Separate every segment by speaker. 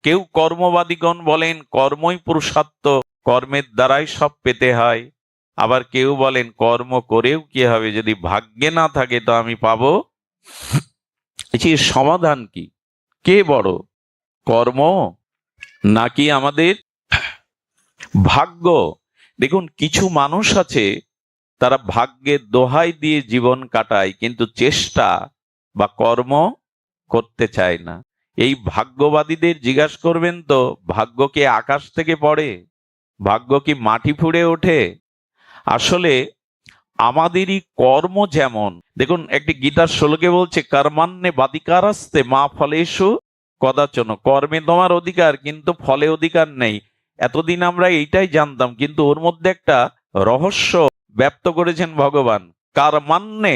Speaker 1: কেউ কর্মবাদীগণ বলেন কর্মই পুরুষার্থ, কর্মের দ্বারাই সব পেতে হয়। আবার কেউ বলেন কর্ম করেও কি হবে, যদি ভাগ্যে না থাকে তো আমি পাবো। এর সমাধান কি? কে বড়, কর্ম নাকি আমাদের ভাগ্য? দেখুন, কিছু মানুষ আছে তারা ভাগ্যের দোহাই দিয়ে জীবন কাটায়, কিন্তু চেষ্টা বা কর্ম করতে চায় না। এই ভাগ্যবাদীদের জিজ্ঞাসা করবেন তো, ভাগ্য কি আকাশ থেকে পড়ে? ভাগ্য কি মাটি ফুঁড়ে ওঠে? আসলে আমাদেরই কর্ম যেমন, দেখুন একটি গীতার শ্লোকে বলছে কর্মান্নে বাদিকারাস্তে মা ফলেষু কদাচন, কর্মে তোমার অধিকার কিন্তু ফলে অধিকার নেই। এতদিন আমরা এইটাই জানতাম, কিন্তু ওর মধ্যে একটা রহস্য ব্যক্ত করেছেন ভগবান। কর্মান্নে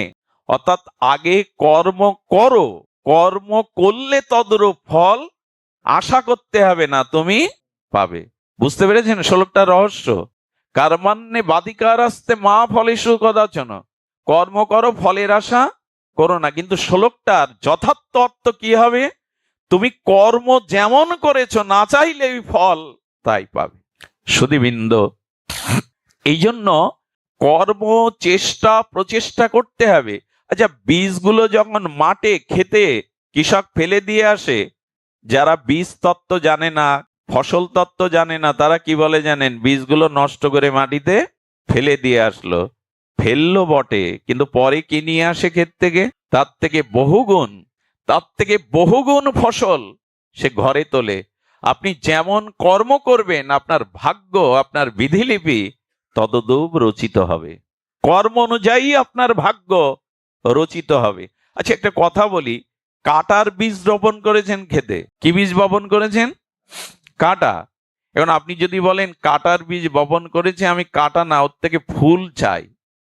Speaker 1: অর্থাৎ আগে কর্ম করো, কর্ম করলে তদরূপ ফল আশা করতে হবে না, তুমি পাবে। বুঝতে পেরেছেন শ্লোকটার রহস্য? কর্মান্নে বাদিকারাস্তে মা ফলেষু কদাচন, কর্ম করো ফলের আশা করো না। কিন্তু শ্লোকটার যথার্থ অর্থ কি হবে? তুমি কর্ম যেমন করেছো, না চাইলেই ফল তাই পাবে। সুধীবৃন্দ, এই জন্য কর্ম, চেষ্টা, প্রচেষ্টা করতে হবে। আচ্ছা, বীজগুলো যখন মাঠে খেতে কৃষক ফেলে দিয়ে আসে, যারা বীজ তত্ত্ব জানে না, ফসল তত্ত্ব জানে না, তারা কি বলে জানেন? বীজগুলো নষ্ট করে মাটিতে ফেলে দিয়ে আসলো। ফেললো বটে, কিন্তু পরে কি নিয়ে আসে ক্ষেত থেকে? তার থেকে বহুগুণ ফসল সে ঘরে তোলে। আপনি যেমন কর্ম করবেন, আপনার ভাগ্য, আপনার বিধিলিপি তদদূপ রচিত হবে। কর্ম অনুযায়ী আপনার ভাগ্য রচিত হবে। আচ্ছা, একটা কথা বলি, কাটার বীজ রোপণ করেছেন খেতে, কি বীজ বপন করেছেন? কাটা। এখন আপনি যদি বলেন কাটার বীজ বপন করেছে, আমি কাটা না, ওর থেকে ফুল চাই,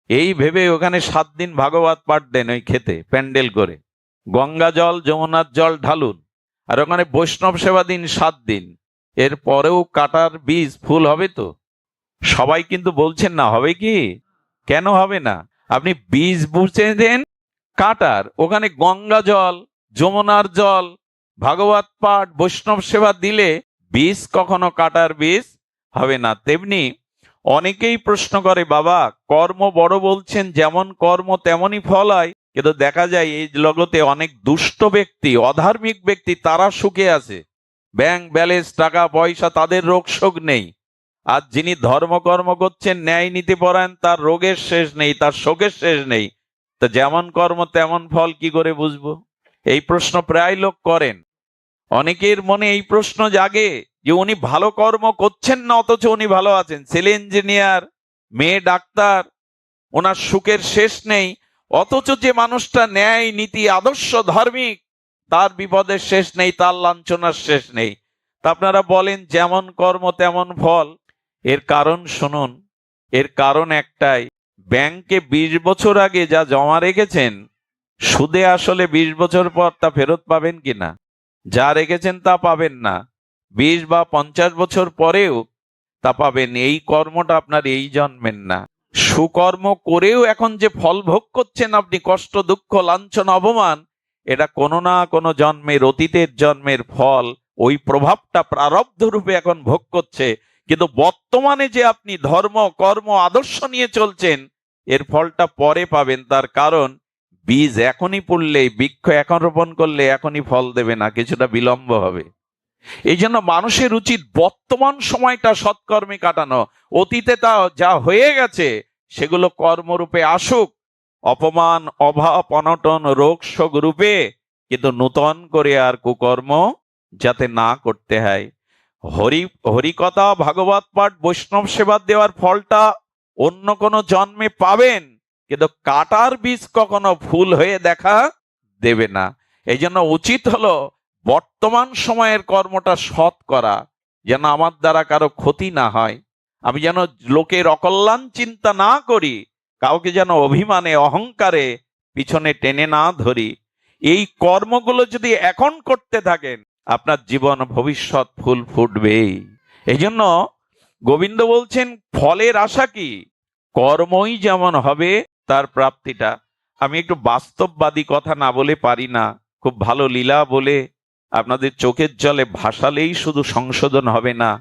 Speaker 1: এই ভেবে ওখানে 7 দিন ভাগবত পাঠ দেন ওই খেতে প্যান্ডেল করে, গঙ্গা জল যমুনার জল ঢালুন, আর ওখানে বৈষ্ণব সেবা দিন 7 দিন, এর পরেও কাটার বীজ ফুল হবে তো? সবাই কিন্তু বলছেন না, হবে কি? কেন হবে না? আপনি বীজ বুঝে দেন কাটার, ওখানে গঙ্গা জল, যমুনার জল, ভাগবত পাঠ, বৈষ্ণব সেবা দিলে বীজ কখনো কাটার বীজ হবে না। তেমনি অনেকেই প্রশ্ন করে, বাবা কর্ম বড় বলছেন, যেমন কর্ম তেমনই ফল হয়, কিন্তু দেখা যায় এই জগতে অনেক দুষ্ট ব্যক্তি, অধার্মিক ব্যক্তি, তারা সুখে আছে, ব্যাংক ব্যালেন্স, টাকা পয়সা, তাদের রোগ শোক নেই। আর যিনি ধর্মকর্ম করছেন, ন্যায় নীতি পরায়ণ, তার রোগের শেষ নেই, তার শোকের শেষ নেই। তো যেমন কর্ম তেমন ফল কি করে বুঝবো? এই প্রশ্ন প্রায় লোক করেন। অনেকের মনে এই প্রশ্ন জাগে যে উনি ভালো কর্ম করছেন না, অথচ উনি ভালো আছেন, ছেলে ইঞ্জিনিয়ার, মেয়ে ডাক্তার, ওনার সুখের শেষ নেই। অথচ যে মানুষটা ন্যায় নীতি আদর্শ ধার্মিক, তার বিপদের শেষ নেই, তার লাঞ্ছনার শেষ নেই। তা আপনারা বলেন যেমন কর্ম তেমন ফল। এর কারণ শুনুন, এর কারণ একটাই, ব্যাংকে 20 বছর আগে যা জমা রেখেছেন, সুদে আসলে 20 বছর পর তা ফেরত পাবেন কিনা? যা রেখেছেন তা পাবেন না, 20 বা 50 বছর পরেও তা পাবেন। এই কর্মটা আপনার এই জন্মের না। সুকর্ম করেও এখন যে ফল ভোগ করছেন আপনি, কষ্ট, দুঃখ, লাঞ্ছন, অপমান, এটা কোনো না কোনো জন্মের, অতীতের জন্মের ফল। ওই প্রভাবটা প্রারব্ধ রূপে এখন ভোগ করছে। কিন্তু বর্তমানে যে আপনি ধর্ম, কর্ম, আদর্শ নিয়ে চলছেন, এর ফলটা পরে পাবেন। তার কারণ বীজ এখনই পড়লে, বৃক্ষ এখন রোপণ করলে এখনই ফল দেবে না, কিছুটা বিলম্ব হবে। এই জন্য মানুষের উচিত বর্তমান সময়টা সৎকর্মে কাটানো। অতীতে তা যা হয়ে গেছে সেগুলো কর্মরূপে আসুক, অপমান, অভাব, অনটন, রোগ শোক রূপে, কিন্তু নূতন করে আর কুকর্ম যাতে না করতে হয়। হরিকথা, ভাগবত পাঠ, বৈষ্ণব সেবা দেওয়ার ফলটা অন্য কোনো জন্মে পাবেন, কিন্তু কাটার বীজ কখনো ফুল হয়ে দেখা দেবে না। এই জন্য উচিত হলো বর্তমান সময়ের কর্মটা সৎ করা, যেন আমার দ্বারা কারো ক্ষতি না হয়, আমি যেন লোকের অকল্যাণ চিন্তা না করি, কাউকে যেন অভিমানে, অহংকারে পিছনে টেনে না ধরি। এই কর্মগুলো যদি এখন করতে থাকেন, আপনার জীবন ভবিষ্যৎ ফুল ফুটবেই। এই জন্য গোবিন্দ বলছেন ফলের আশা কি? কর্মই যেমন হবে তার প্রাপ্তিটা। আমি একটু বাস্তববাদী কথা না বলে পারি না, খুব ভালো লীলা বলে আপনাদের চোখের জলে ভাসালেই শুধু সংশোধন হবে না,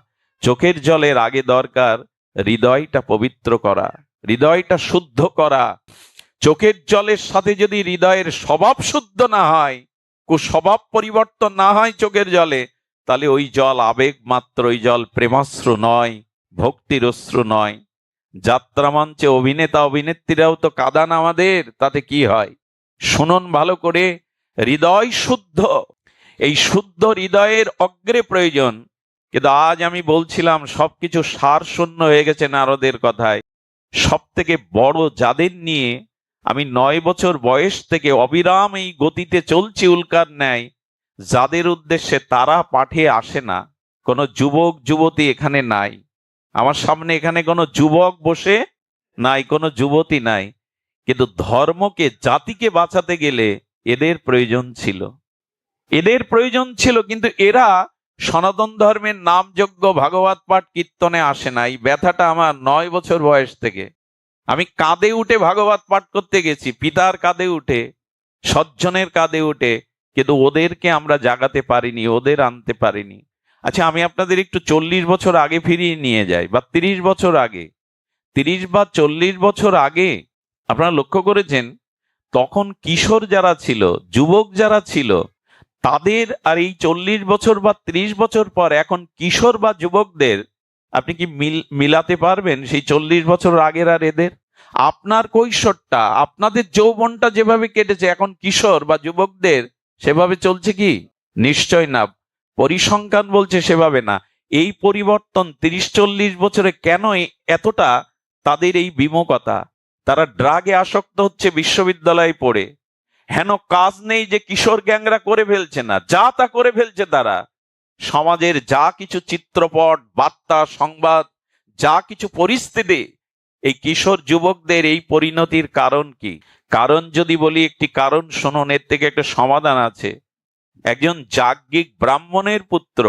Speaker 1: চোখের জলের আগে দরকার হৃদয়টা পবিত্র করা, হৃদয়টা শুদ্ধ করা। চোখের জলের সাথে যদি হৃদয়ের স্বভাব শুদ্ধ না হয়, কুস্বভাব পরিবর্তন না হয় চোখের জলে, তাহলে ওই জল আবেগ মাত্র, ওই জল প্রেমাশ্রু নয়, ভক্তির অশ্রু নয়। যাত্রা মঞ্চে অভিনেতা অভিনেত্রীরাও তো কাঁদান আমাদের, তাতে কি হয়? শুনুন ভালো করে, হৃদয় শুদ্ধ, এই শুদ্ধ হৃদয়ের অগ্রে প্রয়োজন। কিন্তু আজ আমি বলছিলাম সবকিছু সার শূন্য হয়ে গেছে নারদের কথায়। সব থেকে বড় যাদের নিয়ে আমি 9 বছর বয়স থেকে অবিরাম এই গতিতে চলছি উল্কার ন্যায়, যাদের উদ্দেশ্যে তারা পাঠে আসে না। কোনো যুবক যুবতী এখানে নাই, আমার সামনে এখানে কোনো যুবক বসে নাই, কোনো যুবতী নাই, কিন্তু ধর্মকে, জাতিকে বাঁচাতে গেলে এদের প্রয়োজন ছিল, এদের প্রয়োজন ছিল। কিন্তু এরা সনাতন ধর্মের নামযজ্ঞ ভাগবত পাঠ কীর্তনে আসে না। এই ব্যথাটা আমার 9 বছর বয়স থেকে। আমি কাঁধে উঠে ভাগবত পাঠ করতে গেছি, পিতার কাঁধে উঠে, সজ্জনের কাঁধে উঠে, কিন্তু ওদেরকে আমরা জাগাতে পারিনি, ওদের আনতে পারিনি। আচ্ছা, আমি আপনাদের একটু 40 বছর আগে ফিরিয়ে নিয়ে যাই, বা 30 বছর আগে, 30 বা 40 বছর আগে আপনারা লক্ষ্য করেছেন তখন কিশোর যারা ছিল, যুবক যারা ছিল, তাদের আর এই 40 বছর বা 30 বছর পর এখন কিশোর বা যুবকদের আপনি কি মিলাতে পারবেন সেই 40 বছর আগের আর এদের? আপনার কৈশোরটা, আপনাদের যৌবনটা যেভাবে কেটেছে, এখন কিশোর বা যুবকদের সেভাবে চলছে কি? নিশ্চয় না। পরিসংখ্যান বলছে সেভাবে না। এই পরিবর্তন 30-40 বছরে কেন এতটা তাদের এই বিমুখতা? তারা ড্রাগে আসক্ত হচ্ছে বিশ্ববিদ্যালয়ে পড়ে। হেন কাজ নেই যে কিশোর গ্যাংরা করে ফেলছে না, যা তা করে ফেলছে তারা। সমাজের যা কিছু চিত্রপট, বার্তা, সংবাদ, যা কিছু পরিস্থিতি, এই কিশোর যুবকদের এই পরিণতির কারণ কি? কারণ যদি বলি, একটি কারণ শুনুন, এর থেকে একটা সমাধান আছে। একজন যাজ্ঞিক ব্রাহ্মণের পুত্র,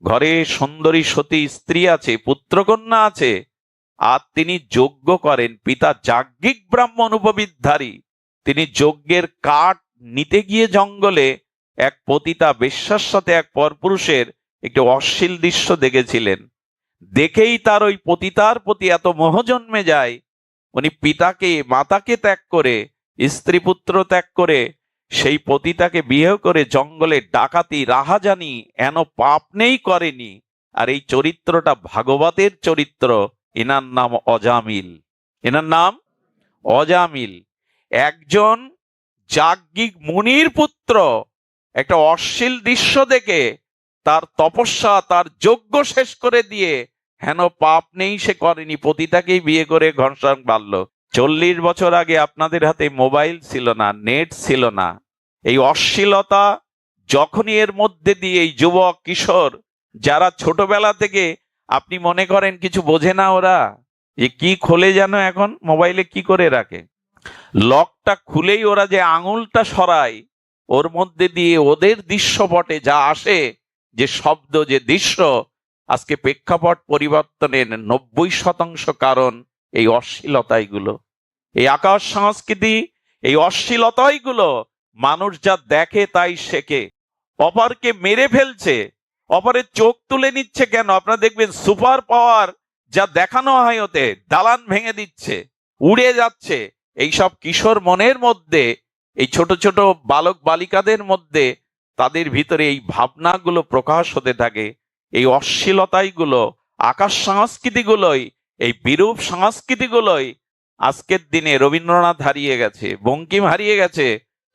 Speaker 1: ঘরে সুন্দরী সতী স্ত্রী আছে, পুত্রকন্যা আছে, আর তিনি যজ্ঞ করেন। পিতা যাজ্ঞিক ব্রাহ্মণ উপবিদধারী, তিনি যজ্ঞের কাঠ নিতে গিয়ে জঙ্গলে এক পতিতা বেশ্যার সাথে এক পরপুরুষের একটি অশ্লীল দৃশ্য দেখেছিলেন। দেখেই তার ওই পতিতার প্রতি এত মোহ জন্মে যায়, উনি পিতাকে, মাতাকে ত্যাগ করে, স্ত্রী পুত্র ত্যাগ করে সেই পতিতাকে বিয়ে করে জঙ্গলে ডাকাতি, রাহাজানি, এন পাপ নেই করেনি। আর এই চরিত্রটা ভাগবতের চরিত্র। এনার নাম অজামিল, এনার নাম অজামিল। একজন যাজ্ঞিক মুনির পুত্র একটা অশ্লীল দৃশ্য দেখে তার তপস্যা, তার যজ্ঞ শেষ করে দিয়ে হেন পাপ নেই সে করেনি, পতিতাকেই বিয়ে করে ঘনশ্যাম বাড়ল। 40 বছর আগে আপনাদের হাতে মোবাইল ছিল না, নেট ছিল না। এই অশ্লীলতা যখনই এর মধ্যে দিয়ে এই যুবক কিশোর যারা ছোটবেলা থেকে আপনি মনে করেন কিছু বোঝে না, ওরা যে কি খোলে যেন এখন মোবাইলে কি করে রাখে, লকটা খুলেই ওরা যে আঙুলটা সরায়, ওর মধ্যে দিয়ে ওদের দৃশ্যপটে যা আসে, যে শব্দ, যে দৃশ্য, আজকে প্রেক্ষাপট পরিবর্তনের 90% কারণ এই অশ্লীলতাইগুলো, এই আকাশ সংস্কৃতি, এই অশ্লীলতাইগুলো। মানুষ যা দেখে তাই শেখে। অপরকে মেরে ফেলছে, অপরের চোখ তুলে নিচ্ছে কেন? আপনারা দেখবেন সুপার পাওয়ার যা দেখানো হয়, ওতে দালান ভেঙে দিচ্ছে, উড়ে যাচ্ছে। এইসব কিশোর মনের মধ্যে, এই ছোট ছোট বালক বালিকাদের মধ্যে, তাদের ভিতরে এই ভাবনাগুলো প্রকাশ হতে থাকে। এই অশ্লীলতাইগুলো, আকাশ সংস্কৃতিগুলোই, এই বিরূপ সংস্কৃতিগুলোই আজকের দিনে রবীন্দ্রনাথ হারিয়ে গেছে, বঙ্কিম হারিয়ে গেছে,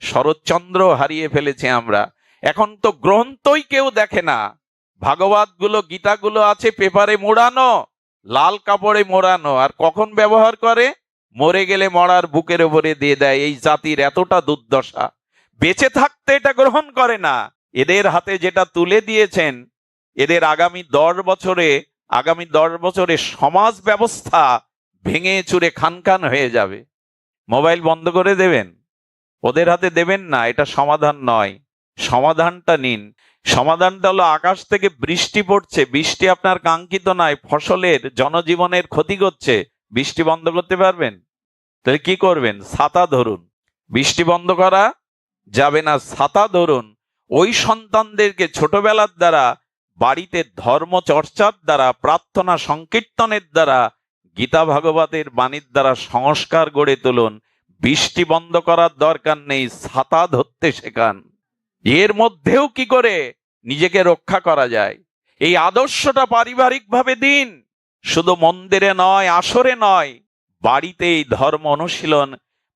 Speaker 1: শরৎচন্দ্র হারিয়ে ফেলেছে আমরা। এখন তো গ্রন্থই কেউ দেখে না। ভাগবত গুলো, গীতাগুলো আছে পেপারে মোড়ানো, লাল কাপড়ে মোড়ানো, আর কখন ব্যবহার করে? মরে গেলে মরার বুকের উপরে দিয়ে দেয়। এই জাতির এতটা দুর্দশা, বেঁচে থাকতে এটা গ্রহণ করে না। এদের হাতে যেটা তুলে দিয়েছেন, এদের আগামী 10 বছরে সমাজ ব্যবস্থা ভেঙে চুরে খানখান হয়ে যাবে। মোবাইল বন্ধ করে দেবেন, ওদের হাতে দেবেন না, এটা সমাধান নয়। সমাধানটা নিন। সমাধানটা হলো, আকাশ থেকে বৃষ্টি পড়ছে, বৃষ্টি আপনার কাঙ্ক্ষিত নয়, ফসলের, জনজীবনের ক্ষতি করছে, বৃষ্টি বন্ধ করতে পারবেন? তাহলে কি করবেন? ছাতা ধরুন। বৃষ্টি বন্ধ করা যাবে না, ছাতা ধরুন। ওই সন্তানদেরকে ছোটবেলার দ্বারা বাড়িতে ধর্ম চর্চার দ্বারা, প্রার্থনা সংকীর্তনের দ্বারা, গীতা ভাগবতের বাণীর দ্বারা সংস্কার গড়ে তুলুন। বৃষ্টি বন্ধ করার দরকার নেই, ছাতা ধরতে শেখান। এর মধ্যেও কি করে নিজেকে রক্ষা করা যায়, এই আদর্শটা পারিবারিকভাবে দিন। শুধু মন্দিরে নয়, আসরে নয়, বাড়িতে এই ধর্ম অনুশীলন,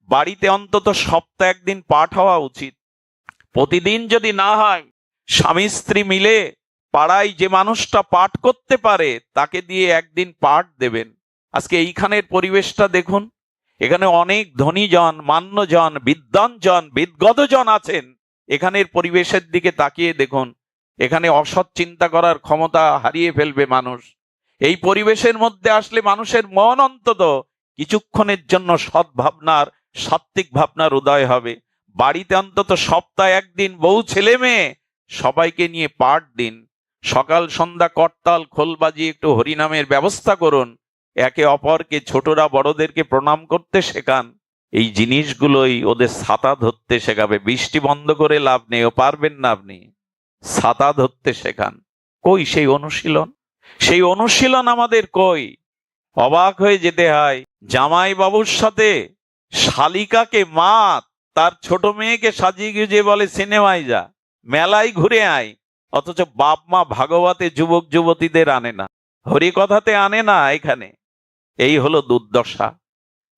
Speaker 1: বাড়িতে অন্তত সপ্তাহে একদিন পাঠ হওয়া উচিত। প্রতিদিন যদি না হয়, স্বামী স্ত্রী মিলে পাড়ায় যে মানুষটা পাঠ করতে পারে তাকে দিয়ে একদিন পাঠ দেবেন। আজকে এইখানের পরিবেশটা দেখুন, এখানে অনেক ধনীজন, মান্যজন, বিদ্বানজন, বিদগতজন আছেন। এখানের পরিবেশের দিকে তাকিয়ে দেখুন, এখানে অসৎ চিন্তা করার ক্ষমতা হারিয়ে ফেলবে মানুষ। এই পরিবেশের মধ্যে আসলে মানুষের মন অন্তত কিছুক্ষণের জন্য সদ্ভাবনার, সাত্ত্বিক ভাবনার উদয় হবে। বাড়িতে অন্তত সপ্তাহে একদিন বউ ছেলে মেয়ে সবাইকে নিয়ে পাঠ দিন। সকাল সন্ধ্যা করতাল খোল বাজিয়ে একটু হরিনামের ব্যবস্থা করুন। একে অপরকে, ছোটরা বড়দেরকে প্রণাম করতে শেখান। এই জিনিসগুলোই ওদের ছাতা ধরতে শেখাবে। বৃষ্টি বন্ধ করে লাভ নেই, ও পারবেন না আপনি। ছাতা ধরতে শেখান। কই সেই অনুশীলন? সেই অনুশীলন আমাদের কই? অবাক হয়ে যেতে হয়, জামাই বাবুর সাথে শালিকাকে মা তার ছোট মেয়েকে সাজিয়ে গুজিয়ে বলে সিনেমায় যা, মেলায় ঘুরে আয়, অথচ বাপ মা ভাগবতে যুবক যুবতীদের আনে না, হরি কথাতে আনে না। এখানে এই হলো দুর্দশা।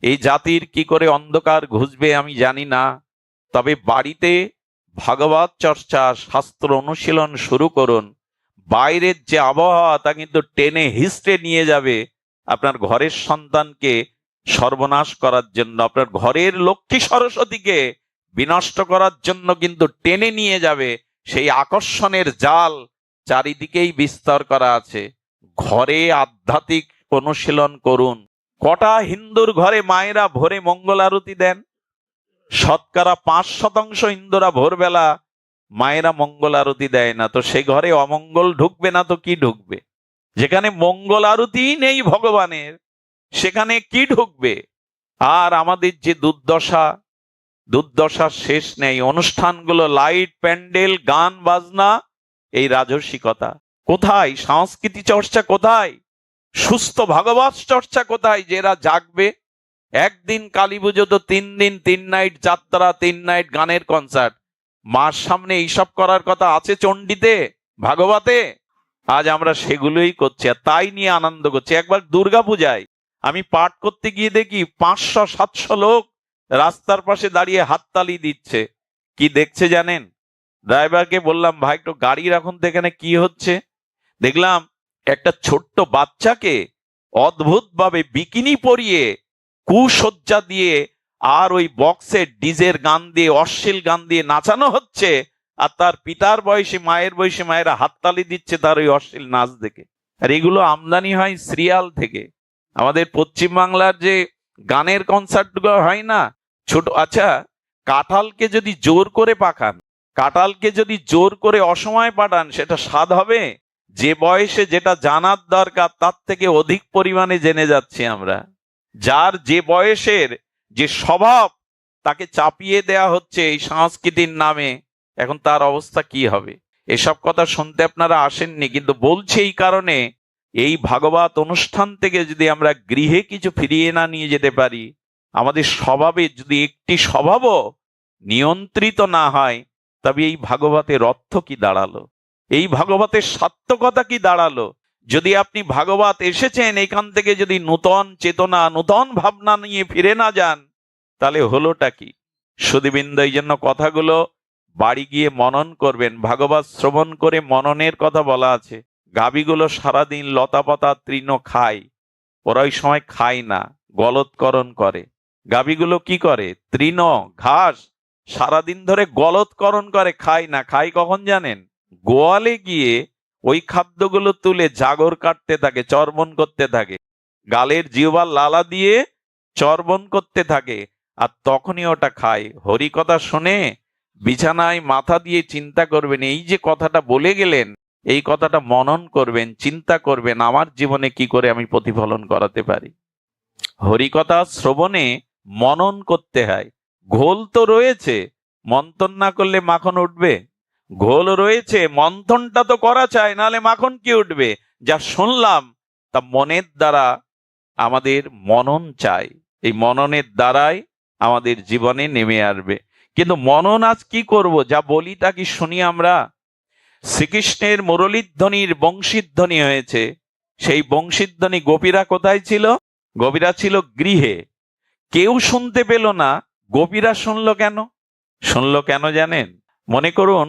Speaker 1: এই জাতির কি করে অন্ধকার ঘুষবে আমি জানি না, তবে বাড়িতে ভাগবত চর্চা, শাস্ত্র অনুশীলন শুরু করুন। বাইরের যে আবহাওয়া তা কিন্তু টেনে হিস্ট্রে নিয়ে যাবে আপনার ঘরের সন্তানকে সর্বনাশ করার জন্য, আপনার ঘরের লক্ষ্মী সরস্বতীকে বিনষ্ট করার জন্য কিন্তু টেনে নিয়ে যাবে। সেই আকর্ষণের জাল চারিদিকেই বিস্তার করা আছে। ঘরে আধ্যাত্মিক অনুশীলন করুন। কটা হিন্দুর ঘরে মায়েরা ভোরে মঙ্গল আরতি দেন? শতকরা 5% হিন্দুরা ভোরবেলা মায়েরা মঙ্গল আরতি দেয় না। তো সে ঘরে অমঙ্গল ঢুকবে না তো কি ঢুকবে? যেখানে মঙ্গল আরতি নেই ভগবানের, সেখানে কি ঢুকবে? আর আমাদের যে দুর্দশার শেষ নেই। অনুষ্ঠানগুলো লাইট, প্যান্ডেল, গান বাজনা, এই রাজসিকতা কোথায়? সংস্কৃতি চর্চা কোথায়? সুস্থ ভাগবত চর্চা কোথায়? যেরা জাগবে। একদিন কালী পুজো তো 3 দিন 3 নাইট যাত্রা, 3 নাইট গানের কনসার্ট। মার সামনে এইসব করার কথা আছে চণ্ডীতে, ভাগবতে? আজ আমরা সেগুলোই করছি, আর তাই নিয়ে আনন্দ করছি। একবার দুর্গাপূজায় আমি পাঠ করতে গিয়ে দেখি 500-700 লোক রাস্তার পাশে দাঁড়িয়ে হাততালি দিচ্ছে। কি দেখছে জানেন? ড্রাইভারকে বললাম, ভাই একটু গাড়ি রাখুন তো, এখানে কি হচ্ছে? দেখলাম একটা ছোট্ট বাচ্চাকে অদ্ভুতভাবে বিকিনি পরিয়ে, কুসজ্জা দিয়ে, আর ওই বক্সের ডিজের গান দিয়ে, অশ্লীল গান দিয়ে নাচানো হচ্ছে। আর তার পিতার বয়সী, মায়ের বয়সী মায়েরা হাততালি দিচ্ছে তার ওই অশ্লীল নাচ দেখে। আর এগুলো আমদানি হয় সিরিয়াল থেকে। আমাদের পশ্চিমবাংলার যে গানের কনসার্ট গুলো হয় না ছোট, আচ্ছা কাঁঠালকে যদি জোর করে পাকান, কাঁঠালকে যদি জোর করে অসময়ে পাঠান, সেটা স্বাদ হবে? যে বয়সে যেটা জানার দরকার তার থেকে অধিক পরিমাণে জেনে যাচ্ছি আমরা। যার যে বয়সের যে স্বভাব, তাকে চাপিয়ে দেয়া হচ্ছে এই সংস্কৃতির নামে। এখন তার অবস্থা কি হবে? এসব কথা শুনতে আপনারা আসেননি, কিন্তু বলছি এই কারণে, এই ভাগবত অনুষ্ঠান থেকে যদি আমরা গৃহে কিছু ফিরিয়ে না নিয়ে যেতে পারি, আমাদের স্বভাবে যদি একটি স্বভাবও নিয়ন্ত্রিত না হয়, তবে এই ভাগবতের অর্থ কি দাঁড়ালো? এই ভাগবতের সার্থকতা কি দাঁড়ালো? যদি আপনি ভাগবত এসেছেন, এখান থেকে যদি নূতন চেতনা, নূতন ভাবনা নিয়ে ফিরে না যান, তাহলে হলোটা কি? সুধীবৃন্দ, এই জন্য কথাগুলো বাড়ি গিয়ে মনন করবেন। ভাগবত শ্রবণ করে মননের কথা বলা আছে। গাভীগুলো সারাদিন লতা পাতা তৃণ খায়, ওরা ওই সময় খায় না, গলৎকরণ করে। গাভীগুলো কি করে? তৃণ, ঘাস সারাদিন ধরে গলৎকরণ করে, খায় না। খায় কখন জানেন? গোয়ালে গিয়ে ওই খাদ্যগুলো তুলে জাগর কাটতে থাকে, চর্বণ করতে থাকে, গালের জিহ্বার লালা দিয়ে চর্বণ করতে থাকে, আর তখনই ওটা খায়। হরি কথা শুনে বিছানায় মাথা দিয়ে চিন্তা করবেন, এই যে কথাটা বলে গেলেন, এই কথাটা মনন করবেন, চিন্তা করবেন, আমার জীবনে কি করে আমি প্রতিফলন করাতে পারি। হরিকথা শ্রবণে মনন করতে হয়। ঘোল তো রয়েছে, মন্থন না করলে মাখন উঠবে? ঘোল রয়েছে, মন্থনটা তো করা চাই, নাহলে মাখন কি উঠবে? যা শুনলাম তা মনের দ্বারা আমাদের মনন চাই, এই মননের দ্বারাই আমাদের জীবনে নেমে আসবে। কিন্তু মনন আজ কি করব? যা বলি তা কি শুনি আমরা? শ্রীকৃষ্ণের মুরলীধ্বনির বংশীধ্বনি হয়েছে, সেই বংশীধ্বনি গোপীরা কোথায় ছিল? গোপীরা ছিল গৃহে। কেউ শুনতে পেল না, গোপীরা শুনলো কেন? শুনলো কেন জানেন? মনে করুন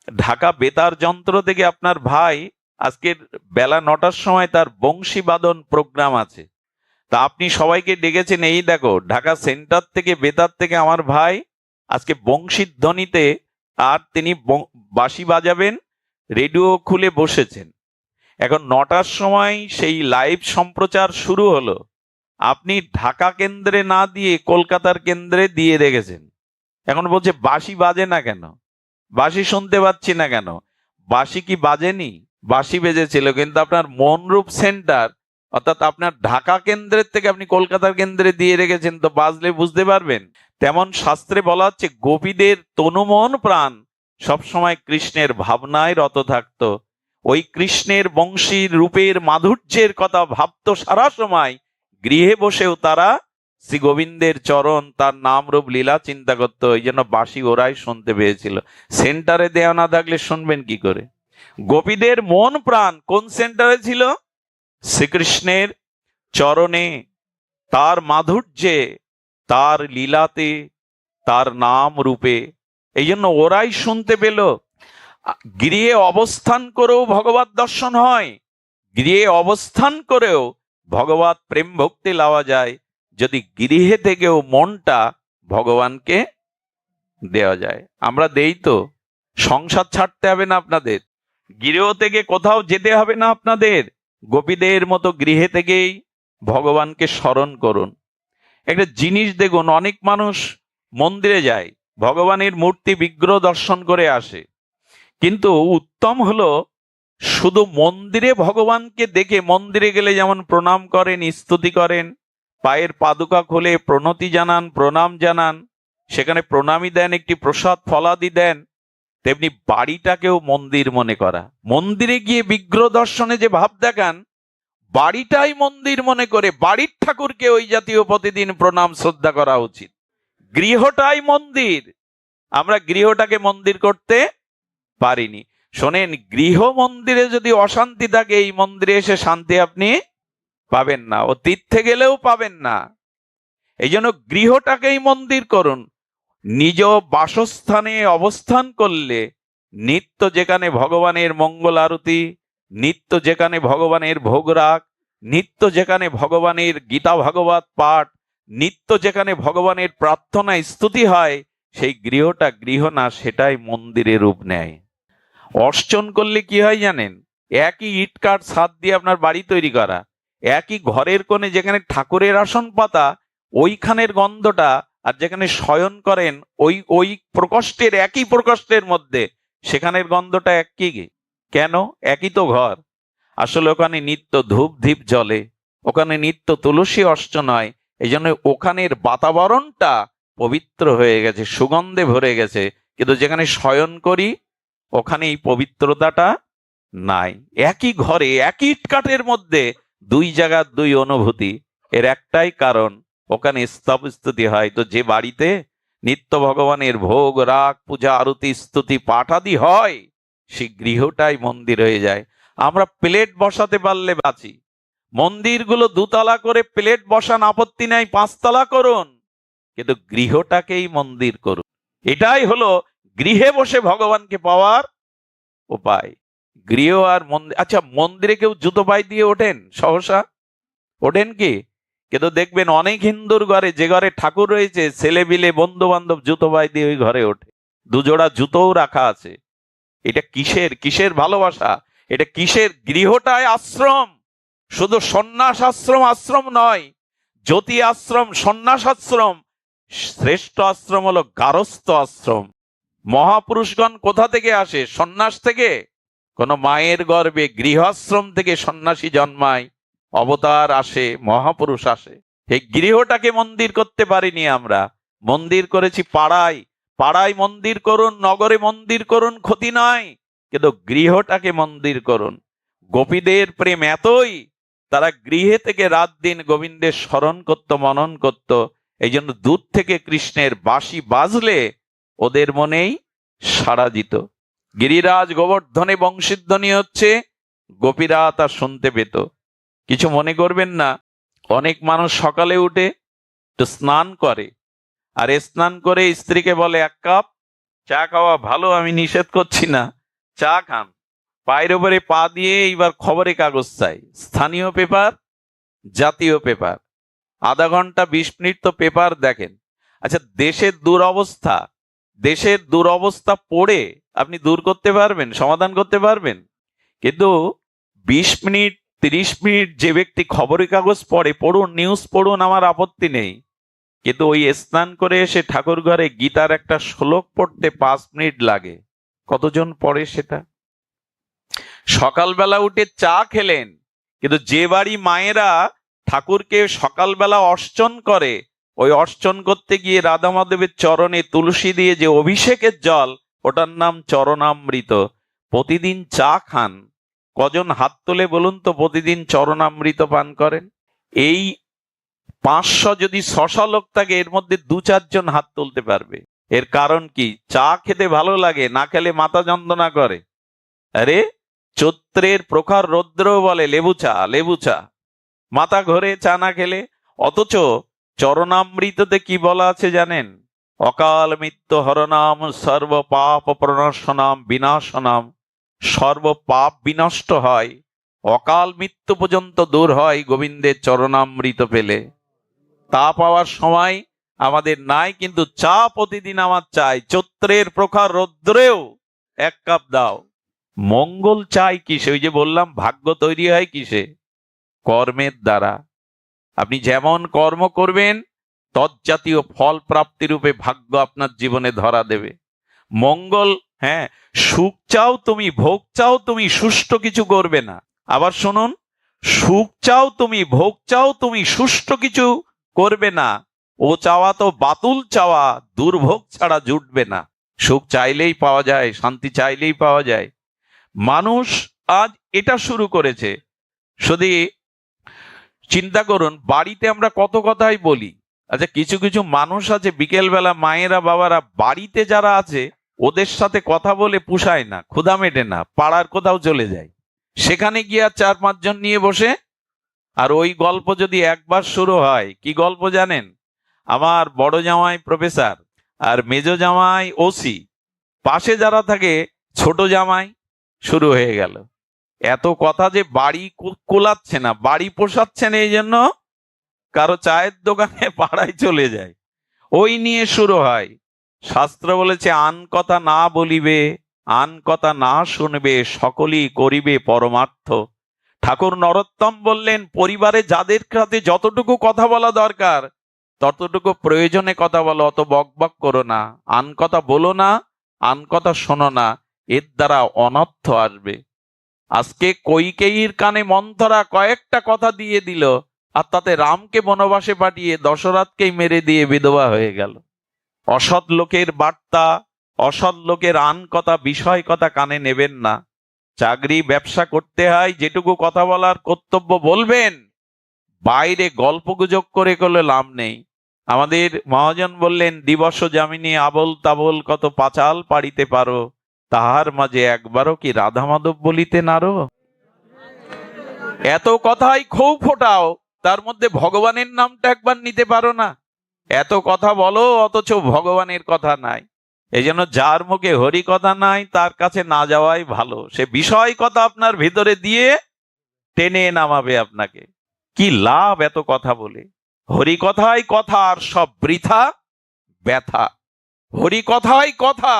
Speaker 1: ঢাকা বেতার যন্ত্র থেকে আপনার ভাই আজকের বেলা 9টার সময় তার বংশী বাদন প্রোগ্রাম আছে, তা আপনি সবাইকে ডেকেছেন, এই দেখো ঢাকা সেন্টার থেকে বেতার থেকে আমার ভাই আজকে বংশীর ধ্বনিতে, আর তিনি বাঁশি বাজাবেন, রেডিও খুলে বসেছেন। এখন 9টার সময় সেই লাইভ সম্প্রচার শুরু হলো, আপনি ঢাকা কেন্দ্রে না দিয়ে কলকাতার কেন্দ্রে দিয়ে রেখেছেন। এখন বলছে বাঁশি বাজে না কেন, বাঁশি শুনতে পাচ্ছি না কেন? বাঁশি কি বাজেনি? বাঁশি বেজেছিল, কিন্তু আপনার মনরূপ সেন্টার অর্থাৎ আপনার ঢাকা কেন্দ্রের থেকে আপনি কলকাতার কেন্দ্রে দিয়ে রেখেছেন, তো বাজলে বুঝতে পারবেন। তেমন শাস্ত্রে বলা হচ্ছে গোপীদের তনুমন প্রাণ সবসময় কৃষ্ণের ভাবনায় রত থাকতো। ওই কৃষ্ণের বংশীর রূপের মাধুর্যের কথা ভাবতো সারা সময়। গৃহে বসেও তারা শ্রী গোবিন্দের চরণ, তার নাম রূপ লীলা চিন্তা করতো, এই জন্য বাঁশি ওরাই শুনতে পেয়েছিল। সেন্টারে দেওয়া না থাকলে শুনবেন কি করে? গোপীদের মন প্রাণ কোন সেন্টারে ছিল? শ্রীকৃষ্ণের চরণে, তার মাধুর্যে, তার লীলাতে, তার নাম রূপে, এই জন্য ওরাই শুনতে পেল। গৃহে অবস্থান করেও ভগবত দর্শন হয়, গৃহে অবস্থান করেও ভগবত প্রেম ভক্তি লাওয়া যায়, যদি গৃহে থেকেও মনটা ভগবানকে দেওয়া যায়। আমরা দেই তো। সংসার ছাড়তে হবে না আপনাদের, গৃহ থেকে কোথাও যেতে হবে না আপনাদের, গোপীদের মতো গৃহে থেকেই ভগবানকে স্মরণ করুন। একটা জিনিস দেখুন, অনেক মানুষ মন্দিরে যায়, ভগবানের মূর্তি বিগ্রহ দর্শন করে আসে, কিন্তু উত্তম হলো শুধু মন্দিরে ভগবানকে দেখে, মন্দিরে গেলে যেমন প্রণাম করেন, স্তুতি করেন, পায়ের পাদুকা খুলে প্রণতি জানান, প্রণাম জানান, সেখানে প্রণামী দেন, একটি প্রসাদ ফলাদি দেন, তেমনি বাড়িটাকেও মন্দির মনে করা। মন্দিরে গিয়ে বিগ্রহ দর্শনে যে ভাব দেখান, বাড়িটাই মন্দির মনে করে বাড়ির ঠাকুরকে ওই জাতীয় প্রতিদিন প্রণাম শ্রদ্ধা করা উচিত। গৃহটাই মন্দির, আমরা গৃহটাকে মন্দির করতে পারিনি। শোনেন, গৃহ মন্দিরে যদি অশান্তি থাকে, এই মন্দিরে এসে শান্তি আপনি পাবেন না, ও তীর্থে গেলেও পাবেন না। এই জন্য গৃহটাকেই মন্দির করুন। নিজ বাসস্থানে অবস্থান করলে নিত্য যেখানে ভগবানের মঙ্গল আরতি, নিত্য যেখানে ভগবানের ভোগরাগ, নিত্য যেখানে ভগবানের গীতা ভাগবত পাঠ, নিত্য যেখানে ভগবানের প্রার্থনা স্তুতি হয়, সেই গৃহটা গৃহ না, সেটাই মন্দিরের রূপ নেয়। অর্চন করলে কি হয় জানেন? একই ইট কাঠ ছাদ দিয়ে আপনার বাড়ি তৈরি করা, একই ঘরের কোণে যেখানে ঠাকুরের আসন পাতা, ওইখানের গন্ধটা, আর যেখানে শয়ন করেন ওই ওই প্রকোষ্ঠের, একই প্রকোষ্ঠের মধ্যে সেখানের গন্ধটা একই। কেন? একই তো ঘর। আসলে ওখানে নিত্য ধূপ ধীপ জ্বলে, ওখানে নিত্য তুলসী অর্চন হয়, এই জন্য ওখানের বাতাবরণটা পবিত্র হয়ে গেছে, সুগন্ধে ভরে গেছে। কিন্তু যেখানে শয়ন করি ওখানে এই পবিত্রতাটা নাই। একই ঘরে একই ইটকাঠের মধ্যে দুই জায়গার দুই অনুভূতি। এর একটাই কারণ, ওখানে স্তব স্তুতি হয়। তো যে বাড়িতে নিত্য ভগবানের ভোগ রাগ পূজা আরতি স্তুতি পাঠাদি হয়, সেই গৃহটাই মন্দির হয়ে যায়। আমরা প্লেট বসাতে পারলে বাঁচি। মন্দিরগুলো 2তলা করে প্লেট বসান, আপত্তি নাই, 5তলা করুন, কিন্তু গৃহটাকেই মন্দির করুন। এটাই হলো গৃহে বসে ভগবানকে পাওয়ার উপায়। গৃহ আর মন্দির। আচ্ছা, মন্দিরে কেউ জুতো পায়ে দিয়ে ওঠেন? সহসা ওঠেন কি? কিন্তু দেখবেন অনেক হিন্দুর ঘরে, যে ঘরে ঠাকুর রয়েছে, ছেলে বিলে বন্ধু বান্ধব জুতো পায়ে দিয়ে ওই ঘরে ওঠে, 2 জোড়া জুতোও রাখা আছে। এটা কিসের কিসের ভালোবাসা? এটা কিসের? গৃহটায় আশ্রম। শুধু সন্ন্যাস আশ্রম আশ্রম নয়, জ্যোতি আশ্রম, সন্ন্যাস আশ্রম। শ্রেষ্ঠ আশ্রম হলো গারস্থ আশ্রম। মহাপুরুষগণ কোথা থেকে আসে? সন্ন্যাস থেকে। কোন মায়ের গর্ভে গৃহাশ্রম থেকে সন্ন্যাসী জন্মায়, অবতার আসে, মহাপুরুষ আসে। এই গৃহটাকে মন্দির করতে পারিনি আমরা, মন্দির করেছি পাড়ায়। পাড়ায় মন্দির করুন, নগরে মন্দির করুন, ক্ষতি নয়, কিন্তু গৃহটাকে মন্দির করুন। গোপীদের প্রেম এতই, তারা গৃহে থেকে রাত দিন গোবিন্দের স্মরণ করত, মনন করত। এই জন্য দূর থেকে কৃষ্ণের বাঁশি বাজলে ওদের মনেই সাড়া দিত। গিরিরাজ গোবর্ধনে বংশীধ্বনি হচ্ছে, গোপীরা তা শুনতে পেত। কিছু মনে করবেন না, অনেক মানুষ সকালে উঠে তো স্নান করে, আর স্নান করে স্ত্রীকে বলে এক কাপ চা খাওয়া ভালো, আমি নিষেধ করছি না, চা খান। পায়ের উপরে পা দিয়ে এইবার খবরের কাগজ চাই, স্থানীয় পেপার, জাতীয় পেপার, আধা ঘন্টা 20 মিনিট তো পেপার দেখেন। আচ্ছা, দেশের দুরবস্থা পড়ে আপনি দূর করতে পারবেন, সমাধান করতে পারবেন? কিন্তু 20 মিনিট 30 মিনিট যে ব্যক্তি খবরের কাগজ পড়ে, পড়ুন, নিউজ পড়ুন, আমার আপত্তি নেই, কিন্তু ওই স্নান করে এসে ঠাকুর ঘরে গীতার একটা শ্লোক পড়তে 5 মিনিট লাগে। কতজন পড়ে সেটা? সকালবেলা উঠে চা খেলেন, কিন্তু যে বাড়ি মায়েরা ঠাকুরকে সকালবেলা অর্চন করে, ওই অর্চন করতে গিয়ে রাধা মাধবের চরণে তুলসী দিয়ে যে অভিষেকের জল, ওটার নাম চরণামৃত। প্রতিদিন চা খান, কজন হাত তোলে বলুন তো প্রতিদিন চরণামৃত পান করেন? এই 500 যদি 600 লোক থাকে, এর মধ্যে 2-4 জন হাত তুলতে পারবে। এর কারণ কি? চা খেতে ভালো লাগে, না খেলে মাথা যন্ত্রণা করে। আরে চৈত্রের প্রখর রৌদ্র বলে লেবু চা, লেবু চা, মাথা ঘোরে চা না খেলে। অথচ চরণামৃততে কি বলা আছে জানেন? অকাল মৃত্যু হরনাম সর্ব পাপ প্রণাশনাম বিনাশনাম। সর্ব পাপ বিনষ্ট হয়, অকাল মৃত্যু পর্যন্ত দূর হয় গোবিন্দের চরণামৃত পেলে। তা পাওয়ার সময় আমাদের নাই, কিন্তু চা প্রতিদিন আমার চাই। চৈত্রের প্রখর রৌদ্রেও 1 কাপ দাও। মঙ্গল চাই কিসে? ওই যে বললাম, ভাগ্য তৈরি হয় কিসে? কর্মের দ্বারা। আপনি যেমন কর্ম করবেন, তৎজাতীয় ফল প্রাপ্তি রূপে ভাগ্য আপনার জীবনে ধরা দেবে। মঙ্গল, হ্যাঁ, সুখ চাও তুমি, ভোগ চাও তুমি, সুষ্ঠু কিছু করবে না। আবার শুনুন, সুখ চাও তুমি, ভোগ চাও তুমি, সুষ্ঠু কিছু করবে না। ও চাওয়া তো বাতুল চাওয়া, দুর্ভোগ ছাড়া জুটবে না। সুখ চাইলেই পাওয়া যায়, শান্তি চাইলেই পাওয়া যায়। মানুষ আজ এটা শুরু করেছে। শুধু চিন্তা করুন, বাড়িতে আমরা কত কথাই বলি। আচ্ছা, কিছু কিছু মানুষ আছে, বিকেলবেলা মায়েরা বাবারা বাড়িতে যারা আছে ওদের সাথে কথা বলে পুষায় না, ক্ষুধা মেটে না, পাড়ার কোথাও চলে যায়, সেখানে গিয়ে 4-5 জন নিয়ে বসে। আর ওই গল্প যদি একবার শুরু হয়, কি গল্প জানেন? আমার বড় জামাই প্রফেসর আর মেজো জামাই ওসি, পাশে যারা থাকে ছোট জামাই, শুরু হয়ে গেল। এত কথা যে বাড়ি কোলাচ্ছে না, বাড়ি পোষাচ্ছে না, এই জন্য কারো চায়ের দোকানে পাড়ায় চলে যায়, ওই নিয়ে শুরু হয়। শাস্ত্র বলেছে, আন কথা না বলিবে, আন কথা না শুনবে, সকলেই করিবে পরমার্থ। ঠাকুর নরোত্তম বললেন, পরিবারে যাদের সাথে যতটুকু কথা বলা দরকার ততটুকু প্রয়োজনে কথা বলো, অত বকবক করো না। আন কথা বলো না, আন কথা শোনো না, এর দ্বারা অনর্থ আসবে। আজকে কৈকেয়ীর কানে মন্থরা কয়েকটা কথা দিয়ে দিল, আর তাতে রামকে বনবাসে পাঠিয়ে দশরথকেই মেরে দিয়ে বিধবা হয়ে গেল। অসৎ লোকের বার্তা, অসৎ লোকের আন কথা, বিষয় কথা কানে নেবেন না। চাকরি ব্যবসা করতে হয়, যেটুকু কথা বলার কর্তব্য বলবেন, বাইরে গল্পগুজব করে করলে লাভ নেই। আমাদের মহাজন বললেন, দিবস যামিনী আবল তাবল কত পাঁচাল পাড়িতে পারো, তাহার মাঝে একবারও কি রাধা মাধব বলিতে নারো। এত কথাই খুব ফোটাও, তার মধ্যে ভগবানের নামটা একবার নিতে পারো না। এত কথা বলো, অথচ ভগবানের কথা নাই। এই জন্য যার মুখে হরি কথা নাই, তার কাছে না যাওয়াই ভালো। সে বিষয় কথা আপনার ভিতরে দিয়ে টেনে নামাবে আপনাকে। কি লাভ এত কথা বলে? হরি কথাই কথা, আর সব বৃথা ব্যথা। হরি কথাই কথা,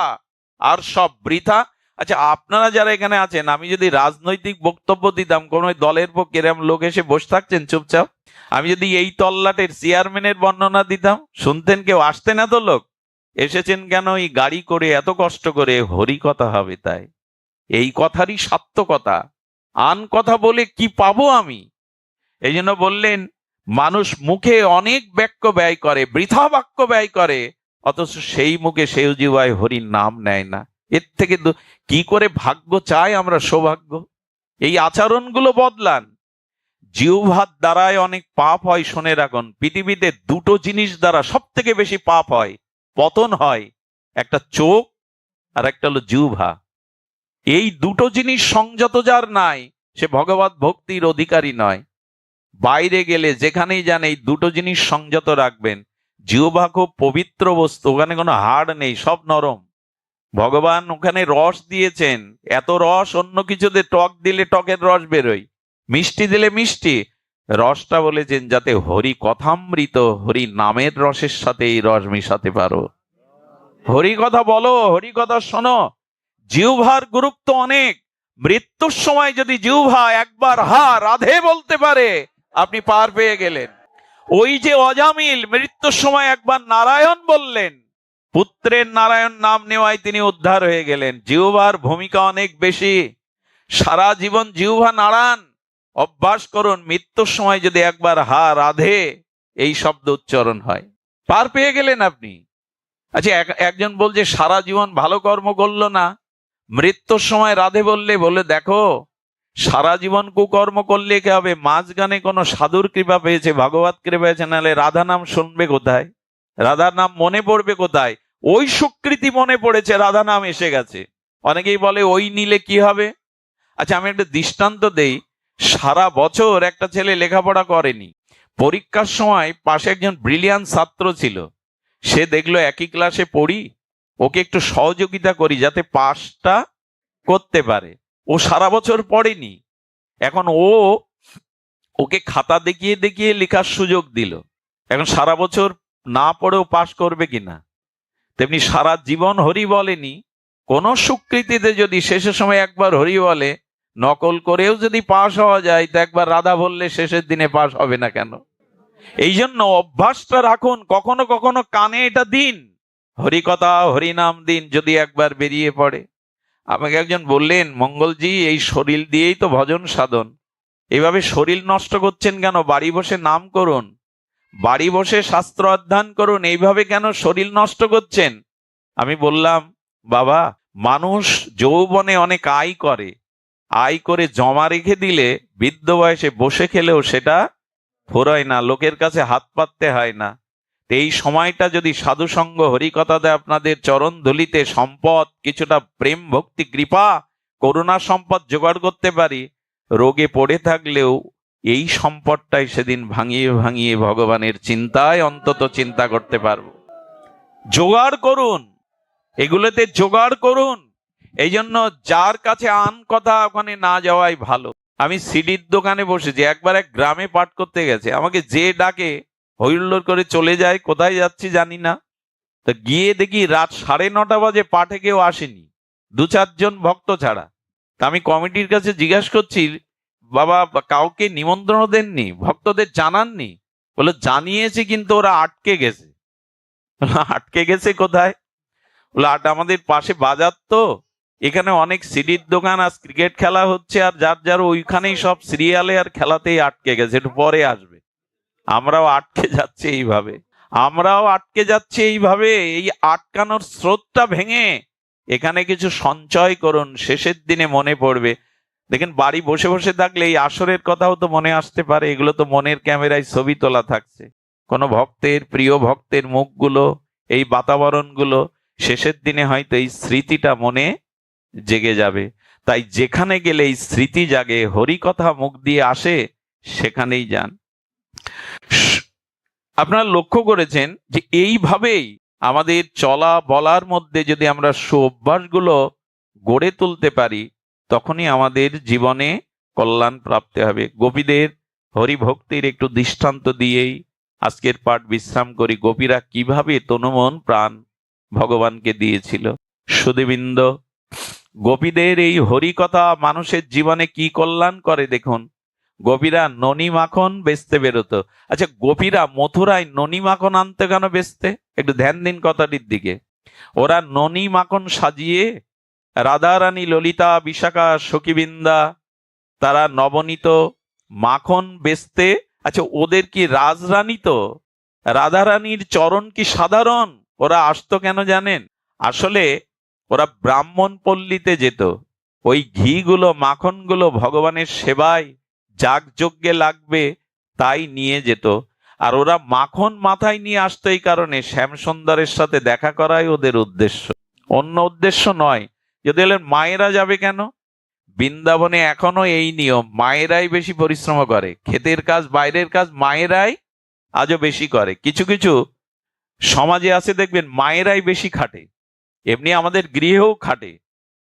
Speaker 1: আর সব বৃথা। আচ্ছা, আপনারা যারা এখানে আছেন, আমি যদি রাজনৈতিক বক্তব্য দিতাম, কোন দলের পক্ষে এরকম লোক এসে বসে থাকছেন চুপচাপ, আমি যদি এই তল্লাটের চেয়ারম্যানের বর্ণনা দিতাম, শুনতেন কেউ? আসতেন এত লোক? এসেছেন কেন? এই গাড়ি করে, এত কষ্ট করে, হরি কথা হবে তাই। এই কথারই সার্থকতা। আন কথা বলে কি পাবো আমি? এই জন্য বললেন, মানুষ মুখে অনেক বাক্য ব্যয় করে, বৃথা বাক্য ব্যয় করে, অথচ সেই মুখে সেই জিহ্বায় হরির নাম নেয় না। এর থেকে কি করে ভাগ্য চাই আমরা, সৌভাগ্য। এই আচরণগুলো বদলান। জিহ্বার দ্বারায় অনেক পাপ হয়, শুনে রাখুন। পৃথিবীতে দুটো জিনিস দ্বারা সব থেকে বেশি পাপ হয়, পতন হয়, একটা চোখ আর একটা হলো জিহ্বা। এই দুটো জিনিস সংযত যার নাই, সে ভগবত ভক্তির অধিকারী নয়। বাইরে গেলে যেখানেই যান এই দুটো জিনিস সংযত রাখবেন। জিহ্বা খুব পবিত্র বস্তু, ওখানে কোনো হাড় নেই, সব নরম। ভগবান ওখানে রস দিয়েছেন, এত রস অন্য কিছুতে টক দিলে টকের রস বেরোয়, মিষ্টি দিলে মিষ্টি। রসটা বলেছেন যাতে হরি কথামৃত, হরি নামের রসের সাথে এই রস মিশাতে পারো। হরি কথা বলো, হরি কথা শোনো। জিহ্বার গুরুত্ব অনেক। মৃত্যুর সময় যদি জিহ্বা একবার হা রাধে বলতে পারে, আপনি পার পেয়ে গেলেন। ওই যে অজামিল মৃত্যুর সময় একবার নারায়ণ বললেন, পুত্রের নারায়ণ নাম নেওয়ায় তিনি উদ্ধার হয়ে গেলেন। জিহ্বার ভূমিকা অনেক বেশি। সারা জীবন জিহ্বা নাড়ান, অভ্যাস করুন। মৃত্যুর সময় যদি একবার হা রাধে এই শব্দ উচ্চারণ হয়, পার পেয়ে গেলেন আপনি। আচ্ছা, একজন বলছে সারা জীবন ভালো কর্ম করলো না, মৃত্যুর সময় রাধে বলে দেখো, সারা জীবন কুকর্ম করলে কি হবে? মাঝখানে কোনো সাধুর কৃপা পেয়েছে, ভগবত কৃপা পেয়েছে, নাহলে রাধা নাম শুনবে কোথায়, রাধার নাম মনে পড়বে কোথায়? ওই সুকৃতি মনে পড়েছে, রাধা নাম এসে গেছে। অনেকেই বলে ওই নিলে কি হবে। আচ্ছা, আমি একটা দৃষ্টান্ত দেই। সারা বছর একটা ছেলে লেখাপড়া করেনি, পরীক্ষার সময় পাশে একজন ব্রিলিয়ান্ট ছাত্র ছিল। সে দেখলো একই ক্লাসে পড়ি, ওকে একটু সহযোগিতা করি যাতে পাসটা করতে পারে। ও সারা বছর পড়েনি, এখন ওকে খাতা দেখিয়ে দেখিয়ে লেখার সুযোগ দিল। এখন সারা বছর না পড়েও পাস করবে কিনা? তেমনি সারা জীবন হরি বলেনি, কোন স্বীকৃতিতে যদি শেষের সময় একবার হরি বলে, নকল করেও যদি পাস হওয়া যায়, তো একবার রাধা বললে শেষের দিনে পাস হবে না কেন? এই জন্য অভ্যাসটা রাখুন, কখনো কখনো কানে এটা দিন, হরি কথা হরি নাম দিন, যদি একবার বেরিয়ে পড়ে। আমাকে একজন বললেন, মঙ্গলজি এই শরীর দিয়েই তো ভজন সাধন, এভাবে শরীর নষ্ট করছেন কেন? বাড়ি বসে নাম করুন, বাড়ি বসে শাস্ত্র অধ্যয়ন করুন, এইভাবে কেন শরীর নষ্ট করছেন? আমি বললাম, বাবা, মানুষ যৌবনে অনেক আয় করে জমা রেখে দিলে বৃদ্ধ বয়সে বসে খেলেও সেটা ফুরোয় না, লোকের কাছে হাত পাততে হয় না। এই সময়টা যদি সাধুসঙ্গ হরিকথাতে আপনাদের চরণ ধুলিতে সম্পদ, কিছুটা প্রেম ভক্তি কৃপা করুণা সম্পদ জোগাড় করতে পারি, রোগে পড়ে থাকলেও এই সম্পদটাই সেদিন ভাঙিয়ে ভাঙিয়ে ভগবানের চিন্তায় অন্তত চিন্তা করতে পারবো। জোগাড় করুন, এগুলোতে জোগাড় করুন। এই জন্য যার কাছে আন কথা ওখানে না যাওয়াই ভালো। আমি সিডির দোকানে বসেছি, একবার এক গ্রামে পাঠ করতে গেছে, আমাকে যে ডাকে হইল্লোড় করে চলে যায়, কোথায় যাচ্ছি জানি না। তো গিয়ে দেখি রাত 9:30 বাজে, পাঠে কেউ আসেনি, 2-4 জন ভক্ত ছাড়া। তা আমি কমিটির কাছে জিজ্ঞাসা করছি, বাবা কাউকে নিমন্ত্রণ দেননি, ভক্তদের জানাননি? বলে জানিয়েছি, কিন্তু ওরা আটকে গেছে। আটকে গেছে কোথায়? বলে আমাদের পাশে বাজার, তো এখানে অনেক সিডির দোকান, আজ ক্রিকেট খেলা হচ্ছে, আর যার যার ওইখানেই সব সিরিয়ালে আর খেলাতেই আটকে গেছে, একটু পরে আসবে। আমরাও আটকে যাচ্ছি এইভাবে। এই আটকানোর স্রোতটা ভেঙে এখানে কিছু সঞ্চয় করুন, শেষের দিনে মনে পড়বে। দেখেন, বাড়ি বসে বসে থাকলে এই আসরের কথাও তো মনে আসতে পারে, এগুলো তো মনের ক্যামেরায় ছবি তোলা থাকছে। কোনো ভক্তের, প্রিয় ভক্তের মুখগুলো, এই বাতাবরণগুলো শেষের দিনে হয়তো এই স্মৃতিটা মনে জেগে যাবে। তাই যেখানে গেলে এই স্মৃতি জাগে, হরি কথা মুখ দিয়ে আসে, সেখানেই যান। আপনারা লক্ষ্য করেছেন যে এইভাবেই আমাদের চলা বলার মধ্যে যদি আমরা সুঅভ্যাসগুলো গড়ে তুলতে পারি, তখনই আমাদের জীবনে কল্যাণ প্রাপ্ত হবে। গোপীদের হরিভক্তির একটু দৃষ্টান্ত দিয়েই আজকের পাঠ বিশ্রাম করি। গোপীরা কিভাবে তনুমন প্রাণ ভগবানকে দিয়েছিল। সুধীবৃন্দ, গোপীদের এই হরিকথা মানুষের জীবনে কি কল্যাণ করে দেখুন। গোপীরা ননি মাখন বেচতে বেরোতো। আচ্ছা, গোপীরা মথুরায় ননি মাখন আনতে কেন বেচতে? একটু ধ্যান দিন কথাটির দিকে। ওরা ননি মাখন সাজিয়ে রাধারানী, ললিতা, বিশাখা, সখীবৃন্দা, তারা নবনীত মাখন বেচতে। আচ্ছা, ওদের কি রাজরানী? তো রাধারানীর চরণ কি সাধারণ? ওরা আসতো কেন জানেন? আসলে ওরা ব্রাহ্মণ পল্লীতে যেত, ওই ঘিগুলো মাখনগুলো ভগবানের সেবায় যাগযজ্ঞে লাগবে তাই নিয়ে যেত। আর ওরা মাখন মাথায় নিয়ে আসতো এই কারণে শ্যামসুন্দরের সাথে দেখা করাই ওদের উদ্দেশ্য, অন্য উদ্দেশ্য নয়। যদি বলেন মায়েরা যাবে কেন, বৃন্দাবনে এখনো এই নিয়ম, মায়েরাই বেশি পরিশ্রম করে, ক্ষেতের কাজ বাইরের কাজ মায়েরাই আজও বেশি করে। কিছু কিছু সমাজে আছে দেখবেন মায়েরাই বেশি খাটে, এমনি আমাদের গৃহেও খাটে।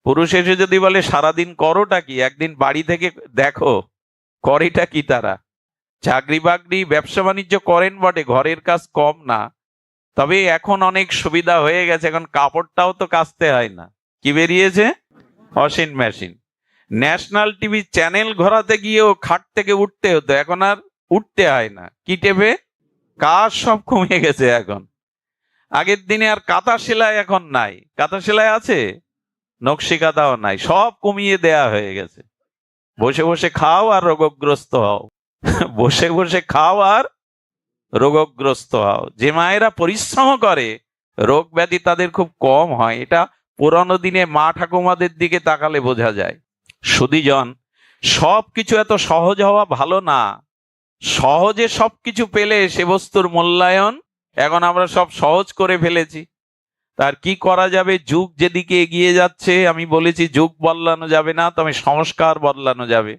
Speaker 1: পুরুষ এসে যদি বলে সারাদিন করোটা কি, একদিন বাড়ি থেকে দেখো করেটা কি। তারা চাকরি বাকরি ব্যবসা বাণিজ্য করেন বটে, ঘরের কাজ কম না। তবে এখন অনেক সুবিধা হয়ে গেছে, এখন কাপড়টাও তো কাচতে হয় না, কি বেরিয়েছে, washing machine. National TV channel ঘোরাতে গিয়েও খাট থেকে উঠতে হতো, এখন আর উঠতে হয় না, কি টেপে। কাজ সব কমে গেছে এখন। আগের দিনে আর কাঁথা সেলাই এখন নাই, কাঁথা সেলাই আছে, নকশি কাঁথাও নাই, সব কমিয়ে দেয়া হয়ে গেছে। বসে বসে খাও আর রোগগ্রস্ত হও, বসে বসে খাও আর রোগগ্রস্ত হও। যে মায়েরা পরিশ্রম করে রোগ ব্যাধি তাদের খুব কম হয়, এটা পুরানো দিনে মা ঠাকুমাদের দিকে তাকালে বোঝা যায়। সুধীজন, সবকিছু এত সহজ হওয়া ভালো না। সহজে সবকিছু পেলে সে বস্তুর মূল্যায়ন এখন আমরা সব সহজ করে ফেলেছি। তার কি করা যাবে, যুগ যেদিকে এগিয়ে যাচ্ছে, আমি বলেছি যুগ বদলানো যাবে না, তবে সংস্কার বদলানো যাবে।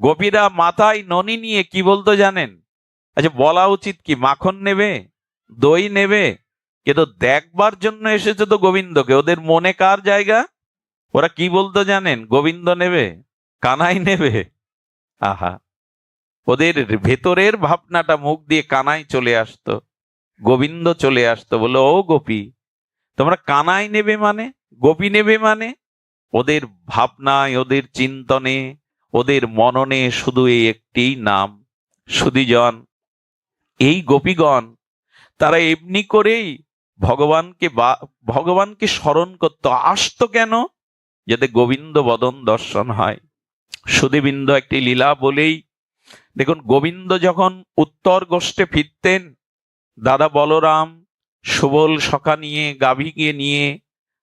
Speaker 1: গোপীরা মাথায় ননি নিয়ে কি বলতো জানেন? আচ্ছা বলা উচিত কি, মাখন নেবে, দই নেবে, কিন্তু দেখবার জন্য এসেছে তো গোবিন্দকে, ওদের মনে কার জায়গা? ওরা কি বলতো জানেন? গোবিন্দ নেবে, কানাই নেবে। আহা, ওদের ভেতরের ভাবনাটা মুখ দিয়ে কানাই চলে আসতো, গোবিন্দ চলে আসতো, বলে ও গোপী তোমরা কানাই নেবে মানে, গোপী নেবে মানে। ওদের ভাবনায়, ওদের চিন্তনে, ওদের মননে শুধু এই একটি নাম। সুধীজন, এই গোপীগণ তারা এমনি করেই ভগবানকে স্মরণ করত, আসতো কেন? যাতে গোবিন্দ বদন দর্শন হয়। সুধীবৃন্দ, একটি লীলা বলেই দেখুন, গোবিন্দ যখন উত্তর গোষ্ঠে ফিরতেন, দাদা বলরাম সুবল সখা নিয়ে, গাভীকে নিয়ে,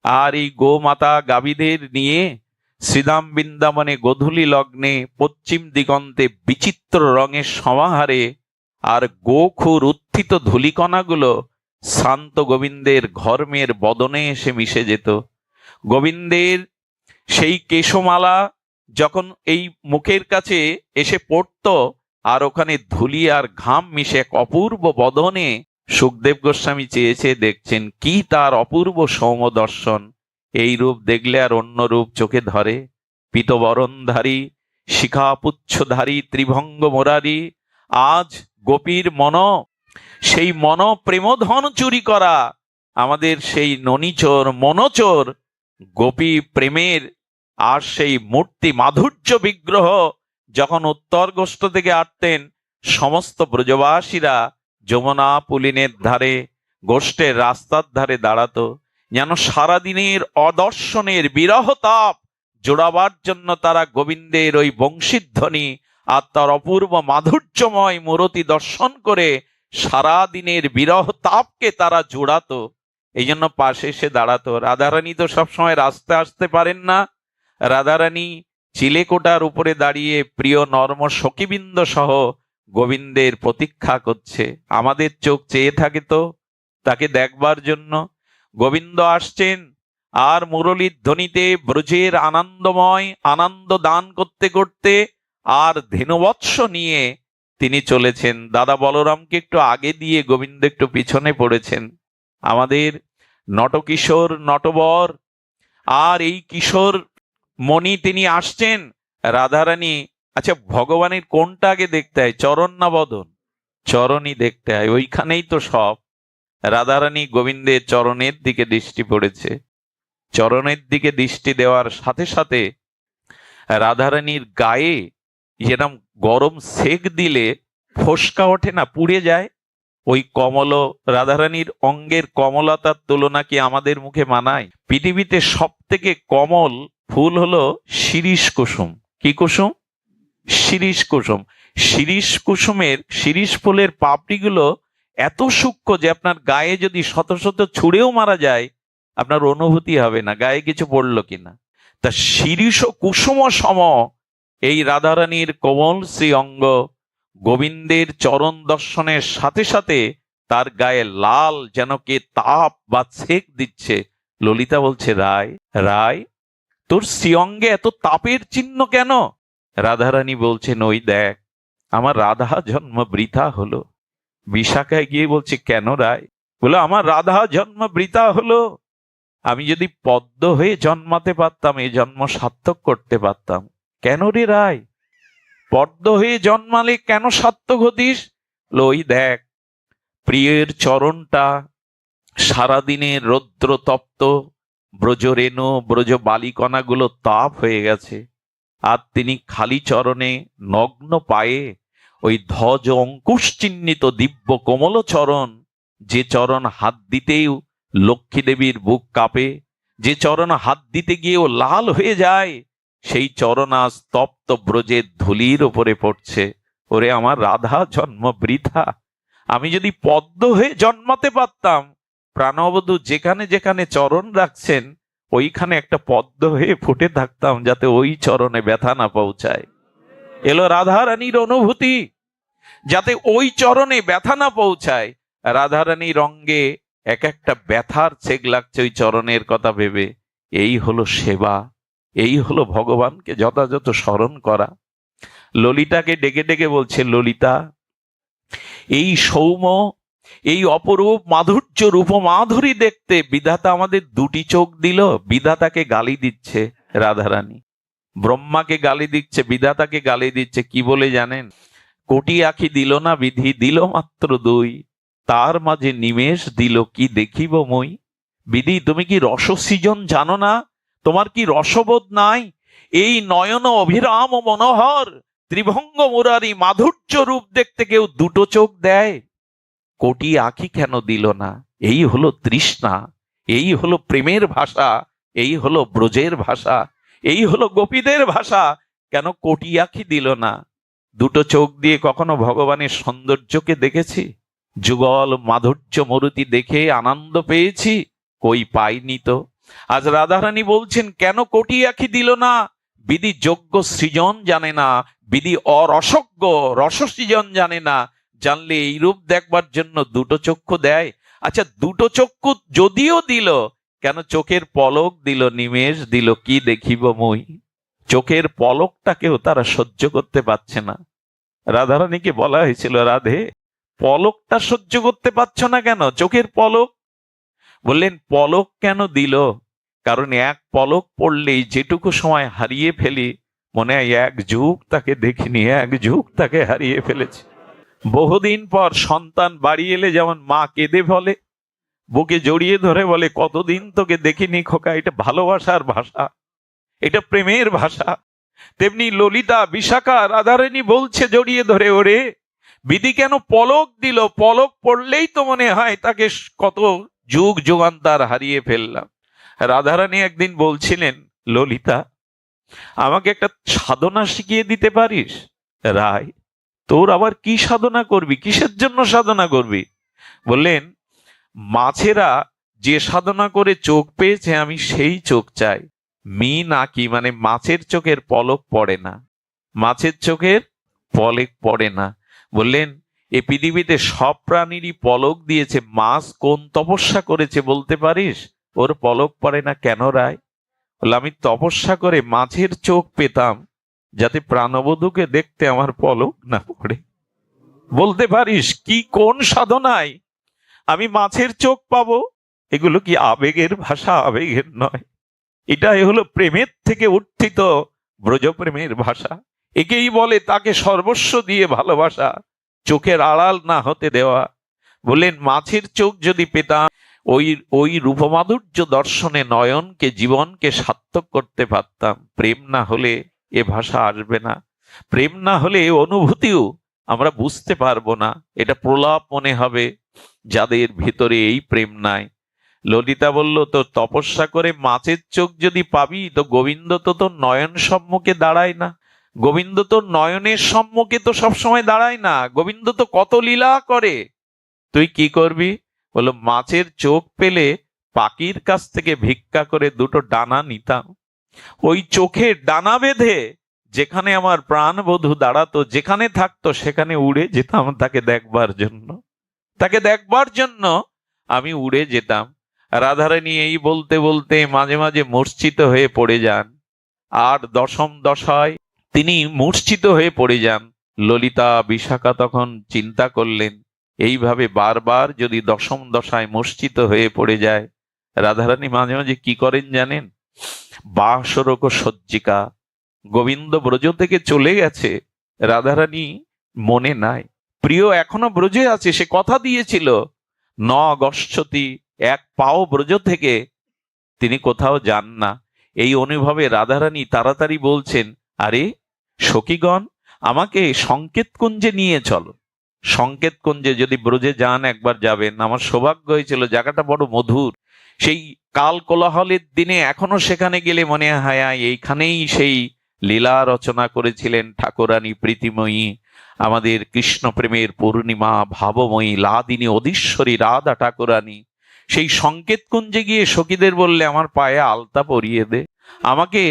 Speaker 1: আর এই গোমাতা গাভীদের নিয়ে শ্রীধাম বৃন্দাবনে গোধূলি লগ্নে পশ্চিম দিগন্তে বিচিত্র রঙের সমাহারে আর গোখুর উত্থিত ধূলিকণাগুলো শান্ত গোবিন্দের ঘর্মের বদনে এসে মিশে যেত। গোবিন্দের সেই কেশমালা যখন এই মুখের কাছে এসে পড়ত, আর ওখানে ধুলি আর ঘাম মিশে এক অপূর্ব বদনে, সুখদেব গোস্বামী চেয়েছে দেখছেন কি তার অপূর্ব সৌম দর্শন। এই রূপ দেখলে আর অন্য রূপ চোখে ধরে? পীতবরণধারী শিখাপুচ্ছধারী ত্রিভঙ্গ মোরারি, আজ গোপীর মন, সেই মন প্রেমধন চুরি করা আমাদের সেই ননিচোর মনোচোর গোপী প্রেমের। আর সেই মূর্তি মাধুর্য বিগ্রহ যখন উত্তর গোষ্ঠ থেকে আসতেন, সমস্ত ব্রজবাসীরা যমুনা পুলিনের ধারে গোষ্ঠের রাস্তার ধারে দাঁড়াতো, যেন সারাদিনের অদর্শনের বিরহ তাপ জোড়াবার জন্য তারা গোবিন্দের ওই বংশীধ্বনি আর তার অপূর্ব মাধুর্যময় মূরতি দর্শন করে সারাদিনের বিরহ তাপকে তারা জোড়াতো। এই জন্য পাশে এসে দাঁড়াতো। রাধারানী তো সবসময় রাস্তায় আসতে পারেন না, রাধারানী চিলেকোটার উপরে দাঁড়িয়ে প্রিয় নর্ম সখীবৃন্দ সহ গোবিন্দের প্রতীক্ষা করছে। আমাদের চোখ চেয়ে থাকে তো তাকে দেখবার জন্য। গোবিন্দ আসছেন আর মুরলীর ধ্বনিতে ব্রজের আনন্দময় আনন্দ দান করতে করতে আর ধেনুবৎস নিয়ে তিনি চলেছেন। দাদা বলরামকে একটু আগে দিয়ে গোবিন্দ একটু পিছনে পড়েছেন। আমাদের নটকিশোর নটবর আর এই কিশোর মণি তিনি আসছেন। রাধারানী, আচ্ছা ভগবানের কোনটা আগে দেখতে হয়, চরণ না বদন? চরণই দেখতে হয়, ওইখানেই তো সব। রাধারানী গোবিন্দের চরণের দিকে দৃষ্টি পড়েছে। চরণের দিকে দৃষ্টি দেওয়ার সাথে সাথে রাধারানীর গায়ে যেরকম গরম সেক দিলে ফোসকা ওঠে না, পুড়ে যায়, ওই কমল রাধারানীর অঙ্গের কমলতার তুলনা কি আমাদের মুখে মানায়? পৃথিবীতে সব থেকে কমল ফুল হলো শিরীষ কুসুম। কি কুসুম? শিরীষ কুসুম। শিরীষ কুসুমের, শিরীষ ফুলের পাপড়িগুলো এত সূক্ষ্ম যে আপনার গায়ে যদি শত শত ছুঁড়েও মারা যায় আপনার অনুভূতি হবে না গায়ে কিছু পড়লো কিনা। তা শিরীষ কুসুম সম এই রাধারানীর কোমল শ্রী অঙ্গ গোবিন্দের চরণ দর্শনের সাথে সাথে তার গায়ে লাল যেন কে তাপ বা ছেক দিচ্ছে। ললিতা বলছে, রায় রায় তোর শ্রীঅঙ্গে এত তাপের চিহ্ন কেন? রাধারানী বলছেন, ওই দেখ আমার রাধা জন্ম বৃথা হলো। বিশাখায় গিয়ে বলছে, কেন রায়? বলে, আমার রাধা জন্ম বৃথা হলো। আমি যদি পদ্ম হয়ে জন্মাতে পারতাম এই জন্ম সার্থক করতে পারতাম। কেন রে রায়? পদ্ম হয়ে জন্মালে কেন সার্থক হতিস? ওই দেখ প্রিয়ের চরণটা সারাদিনের রৌদ্র তপ্ত, ব্রজরেণু ব্রজ বালিকণাগুলো তাপ হয়ে গেছে, আর তিনি খালি চরণে নগ্ন পায়ে ওই ধ্বজ অঙ্কুশ চিহ্নিত দিব্য কোমল চরণ, যে চরণ হাত দিতেও লক্ষ্মী দেবীর বুক কাঁপে, যে চরণ হাত দিতে গিয়েও লাল হয়ে যায়, সেই চরণ আজ তপ্ত ব্রজের ধুলির ওপরে পড়ছে। ওরে আমার রাধা জন্ম বৃথা। আমি যদি পদ্ম হয়ে জন্মাতে পারতাম, প্রাণবধূ যেখানে যেখানে চরণ রাখছেন ওইখানে একটা পদ্ম হয়ে ফুটে থাকতাম, যাতে ওই চরণে ব্যথা না পৌঁছায়। এলো রাধারানীর অনুভূতি, যাতে ওই চরণে ব্যথা না পৌঁছায়। রাধারানীর অঙ্গে এক একটা ব্যথার ছেক লাগছে ওই চরণের কথা ভেবে। এই হলো সেবা, এই হলো ভগবানকে যথাযথ স্মরণ করা। ললিতাকে ডেকে ডেকে বলছে, ললিতা এই সৌম্য এই অপরূপ মাধুর্য রূপ মাধুরী দেখতে বিধাতা আমাদের দুটি চোখ দিল। বিধাতাকে গালি দিচ্ছে রাধারানী, ব্রহ্মাকে গালি দিচ্ছে, বিধাতাকে গালি দিচ্ছে। কি বলে জানেন? কোটি আঁখি দিল না বিধি, দিল মাত্র দুই, তার মাঝে নিমেষ দিল কি দেখিব মই। বিধি তুমি কি রসসৃজন জানো না? তোমার কি রসবোধ নাই? এই নয়ন অভিরাম মনোহর ত্রিভঙ্গ মুরারি মাধুর্য রূপ দেখতে কেউ দুটো চোখ দেয়? কোটি আঁখি কেন দিল না? এই হলো তৃষ্ণা, এই হলো প্রেমের ভাষা, এই হলো ব্রজের ভাষা, এই হলো গোপীদের ভাষা। কেন কোটি আঁখি দিল না? দুটো চোখ দিয়ে কখনো ভগবানের সৌন্দর্যকে দেখেছি? যুগল মাধুর্য মূর্তি দেখে আনন্দ পেয়েছি? কই পাইনি তো। আজ রাধারানী বলছেন, কেন কোটি আঁখি দিল না? বিধি যোগ্য সৃজন জানে না, বিধি অরসজ্ঞ রস সৃজন জানে না। জানলে এই রূপ দেখবার জন্য দুটো চক্ষু দেয়। আচ্ছা দুটো চক্ষু যদিও দিল, কেন চোখের পলক দিল, নিমেষ দিল কি দেখিব মই। চোখের পলকটাকেও তারা সহ্য করতে পারছে না। রাধারানীকে বলা হয়েছিল, রাধে পলকটা সহ্য করতে পারছ না কেন? চোখের পলক। বললেন, পলক কেন দিল? কারণ এক পলক পড়লেই যেটুকু সময় হারিয়ে ফেলি, মনে হয় এক যুগ তাকে দেখিনি, এক যুগ তাকে হারিয়ে ফেলেছে। বহুদিন পর সন্তান বাড়ি এলে যেমন মা কেঁদে বলে, বুকে জড়িয়ে ধরে বলে, কতদিন তোকে দেখিনি খোকা। এটা ভালোবাসার ভাষা, এটা প্রেমের ভাষা। তেমনি ললিতা বিশাখা রাধারানী বলছে জড়িয়ে ধরে, ওরে বিধি কেন পলক দিল? পলক পড়লেই তো মনে হয় তাকে কত যুগ যুগান্তর হারিয়ে ফেললাম। রাধারানী একদিন বলছিলেন, ললিতা আমাকে একটা সাধনা শিখিয়ে দিতে পারিস? রায় তোর আবার কি সাধনা করবি? কিসের জন্য সাধনা করবি? বললেন, মাছেরা যে সাধনা করে চোখ পেয়েছে আমি সেই চোখ চাই। নাকি মানে মাছের চোখের পলক পড়ে না, মাছের চোখের পলক পড়ে না। বললেন, এ পৃথিবীতে সব প্রাণীরই পলক দিয়েছে, মাছ কোন তপস্যা করেছে বলতে পারিস? ওর পলক পড়ে না কেন রায়? বলে, আমি তপস্যা করে মাছের চোখ পেতাম, যাতে প্রাণবধূকে দেখতে আমার পলক না পড়ে। বলতে পারিস কি কোন সাধনায় আমি মাছের চোখ পাবো? এগুলো কি আবেগের ভাষা? আবেগের নয়, এটাই হলো প্রেমের থেকে উত্থিত ব্রজপ্রেমের ভাষা। একেই বলে তাকে সর্বস্ব দিয়ে ভালোবাসা, চোখের আড়াল না হতে দেওয়া। বললেন, মাছের চোখ যদি পেতাম, ওই রূপমাধুর্য দর্শনে নয়নকে জীবনকে সার্থক করতে পারতাম। প্রেম না হলে এ ভাষা আসবে না, প্রেম না হলে এ অনুভূতিও আমরা বুঝতে পারবো না। এটা প্রলাপ মনে হবে যাদের ভিতরে এই প্রেম নাই। ললিতা বলল, তো তপস্যা করে মাছের চোখ যদি পাবি, তো গোবিন্দ তো তোর নয়ন সম্মুখে দাঁড়ায় না। গোবিন্দ তো নয়নের সম্মুখে তো সবসময় দাঁড়ায় না। গোবিন্দ তো কত লীলা করে, তুই কি করবি? বললো, মাছের চোখ পেলে পাখির কাছ থেকে ভিক্ষা করে দুটো ডানা নিতাম, ওই চোখে ডানা বেঁধে যেখানে আমার প্রাণবধূ দাঁড়াতো, যেখানে থাকতো সেখানে উড়ে যেতাম তাকে দেখবার জন্য আমি উড়ে যেতাম। রাধারানী এই বলতে বলতে মাঝে মাঝে মূর্ছিত হয়ে পড়ে যান, আর দশম দশায় তিনি মূর্ছিত হয়ে পড়ে যান। ললিতা বিশাখা তখন চিন্তা করলেন, এইভাবে বারবার যদি দশম দশায় মূর্ছিত হয়ে পড়ে যায়, রাধারানী মাঝে মাঝে কি করেন জানেন? বাসরক সজ্জিকা, গোবিন্দ ব্রজ থেকে চলে গেছে, রাধারানী মনে নাই, প্রিয় এখনো ব্রজে আছে, সে কথা দিয়েছিল ন গচ্ছতি, এক পাও ব্রজ থেকে তিনি কোথাও যান না। এই অনুভবে রাধারানী তাড়াতাড়ি বলছেন, আরে সখীগণ, আমাকে সংকেত কুঞ্জে নিয়ে চলো। সংকেত কুঞ্জে যদি ব্রজে যান একবার যাবেন, আমার সৌভাগ্য হয়েছিল, জায়গাটা বড় মধুর। সেই কাল কোলাহলের দিনে এখনো সেখানে গেলে মনে হয় এইখানেই সেই লীলা রচনা করেছিলেন ঠাকুরানী প্রীতিময়ী, আমাদের কৃষ্ণ প্রেমের পূর্ণিমা ভাবময়ী লাদিনী অধীশ্বরী রাধা ঠাকুরানী। সেই সংকেত কুঞ্জে গিয়ে সখীদের বললে, আমার পায়ে আলতা পরিয়ে দে, আমাকে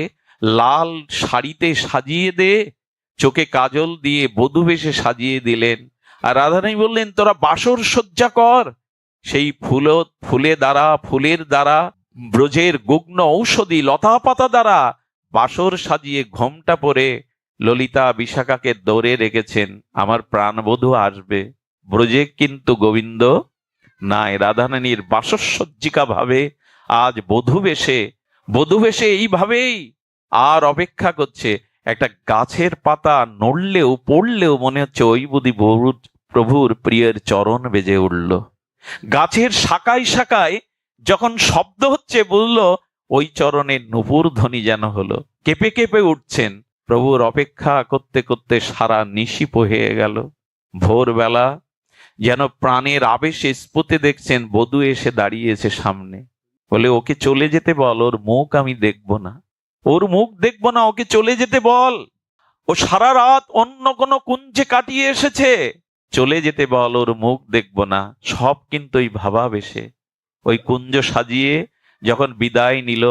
Speaker 1: লাল শাড়িতে সাজিয়ে দে, চোখে কাজল দিয়ে বধূ বেশে সাজিয়ে দিলেন। আর রাধারানী বললেন, তোরা বাসর সজ্জা কর, সেই ফুলের দ্বারা ব্রজের গুগ্ন ঔষধি লতা পাতা দ্বারা বাসর সাজিয়ে ঘোমটা পরে ললিতা বিশাখাকে দৌড়ে রেখেছেন, আমার প্রাণবধূ আসবে। ব্রজে কিন্তু গোবিন্দ নাই। রাধারানীর বাসসজ্জিকা ভাবে আজ বধূ বেশে এইভাবেই আর অপেক্ষা করছে। একটা গাছের পাতা নড়লেও পড়লেও মনে হচ্ছে ওই বুদ্ধি প্রভুর প্রিয়ের চরণ বেজে উঠল। গাছের শাখায় শাখায় যখন শব্দ হচ্ছে, বললো ওই চরণের নূপুর ধ্বনি যেন হলো, কেঁপে কেঁপে উঠছেন। প্রভুর অপেক্ষা করতে করতে সারা নিশি হয়ে গেল। ভোরবেলা যেন প্রাণের আবেশে স্ফুটে দেখছেন বধূ এসে দাঁড়িয়েছে সামনে। বলে, ওকে চলে যেতে বল, ওর মুখ আমি দেখবো না, ওকে চলে যেতে বল। ও সারা রাত অন্য কোনো কুঞ্জে কাটিয়ে এসেছে, চলে যেতে বল, ওর মুখ দেখবো না। সব কিন্তু ওই ভাবাবেশে। ওই কুঞ্জ সাজিয়ে যখন বিদায় নিল,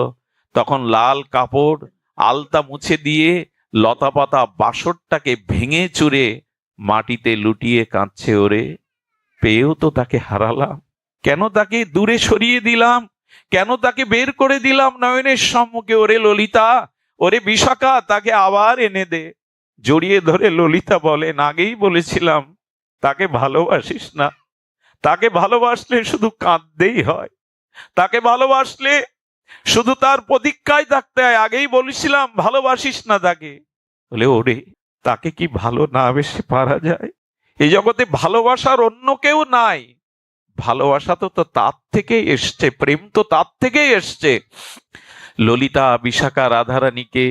Speaker 1: তখন লাল কাপড় আলতা মুছে দিয়ে লতা পাতা বাসরটাকে ভেঙে চুরে মাটিতে লুটিয়ে কাঁদছে, ওরে পেয়েও তো তাকে হারালাম, কেন তাকে দূরে সরিয়ে দিলাম, কেন তাকে বের করে দিলাম নয়নের সম্মুখে। ওরে ললিতা, ওরে বিশাখা, তাকে আবার এনে দে। জড়িয়ে ধরে ললিতা বলেন, আগেই বলেছিলাম তাকে ভালোবাসিস না, তাকে ভালোবাসলে শুধু কাঁদতেই হয়, তাকে ভালোবাসলে শুধু তার প্রতীক্ষায় থাকতে হয়, আগেই বলেছিলাম ভালোবাসিস না তাকে। বলে, ওরে তাকে কি ভালো না বেশি পারা যায়? এই জগতে ভালোবাসার অন্য কেউ নাই, ভালোবাসা তো তার থেকেই এসছে, প্রেম তো তার থেকেই এসছে। ললিতা বিশাখা রাধারানীকে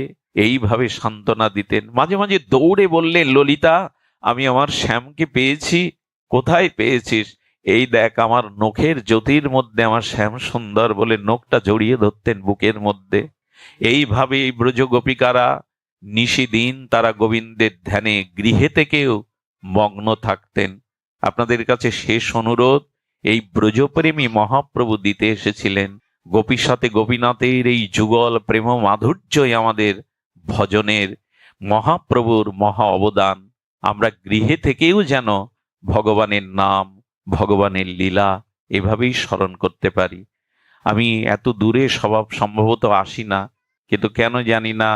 Speaker 1: এইভাবে সান্ত্বনা দিতেন। মাঝে মাঝে দৌড়ে বললেন, ললিতা, আমি আমার শ্যামকে পেয়েছি। কোথায় পেয়েছিস? এই দেখ আমার নখের জ্যোতির মধ্যে আমার শ্যাম সুন্দর, বলে নখটা জড়িয়ে ধরতেন বুকের মধ্যে। এইভাবে এই ব্রজ গোপিকারা নিশিদিন তারা গোবিন্দের ধ্যানে গৃহে থেকেও মগ্ন থাকতেন। আপনাদের কাছে শেষ অনুরোধ, এই ব্রজপ্রেমী মহাপ্রভু দিতে এসেছিলেন। গোপীর সাথে গোপীনাথের এই যুগল প্রেম মাধুর্যই আমাদের ভজনের মহাপ্রভুর মহা অবদান। আমরা গৃহে থেকেও যেন ভগবানের নাম, ভগবানের লীলা এভাবেই স্মরণ করতে পারি। আমি এত দূরে স্বভাব সম্ভবত আসি না, কিন্তু কেন জানি না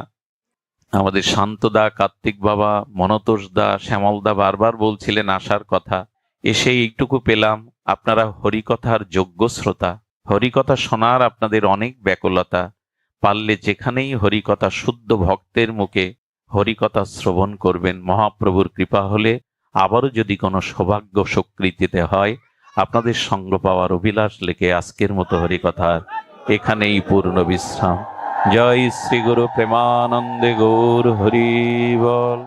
Speaker 1: আমাদের শান্তদা, কার্তিক বাবা, মনতোষ দা, শ্যামলদা বারবার বলছিলেন আসার কথা। এসে এইটুকু পেলাম, আপনারা হরিকথার যোগ্য শ্রোতা, হরিকথা শোনার আপনাদের অনেক ব্যাকুলতা। পারলে যেখানেই হরিকথা শুদ্ধ ভক্তের মুখে হরিকথা শ্রবণ করবেন। মহাপ্রভুর কৃপা হলে আবারও যদি কোনো সৌভাগ্য স্বীকৃতিতে হয়, আপনাদের সঙ্গ পাওয়ার অভিলাষ লেখে আজকের মতো হরিকথার এখানেই পূর্ণ বিশ্রাম। জয় শ্রী গুরু প্রেমানন্দে গৌর হরি বল।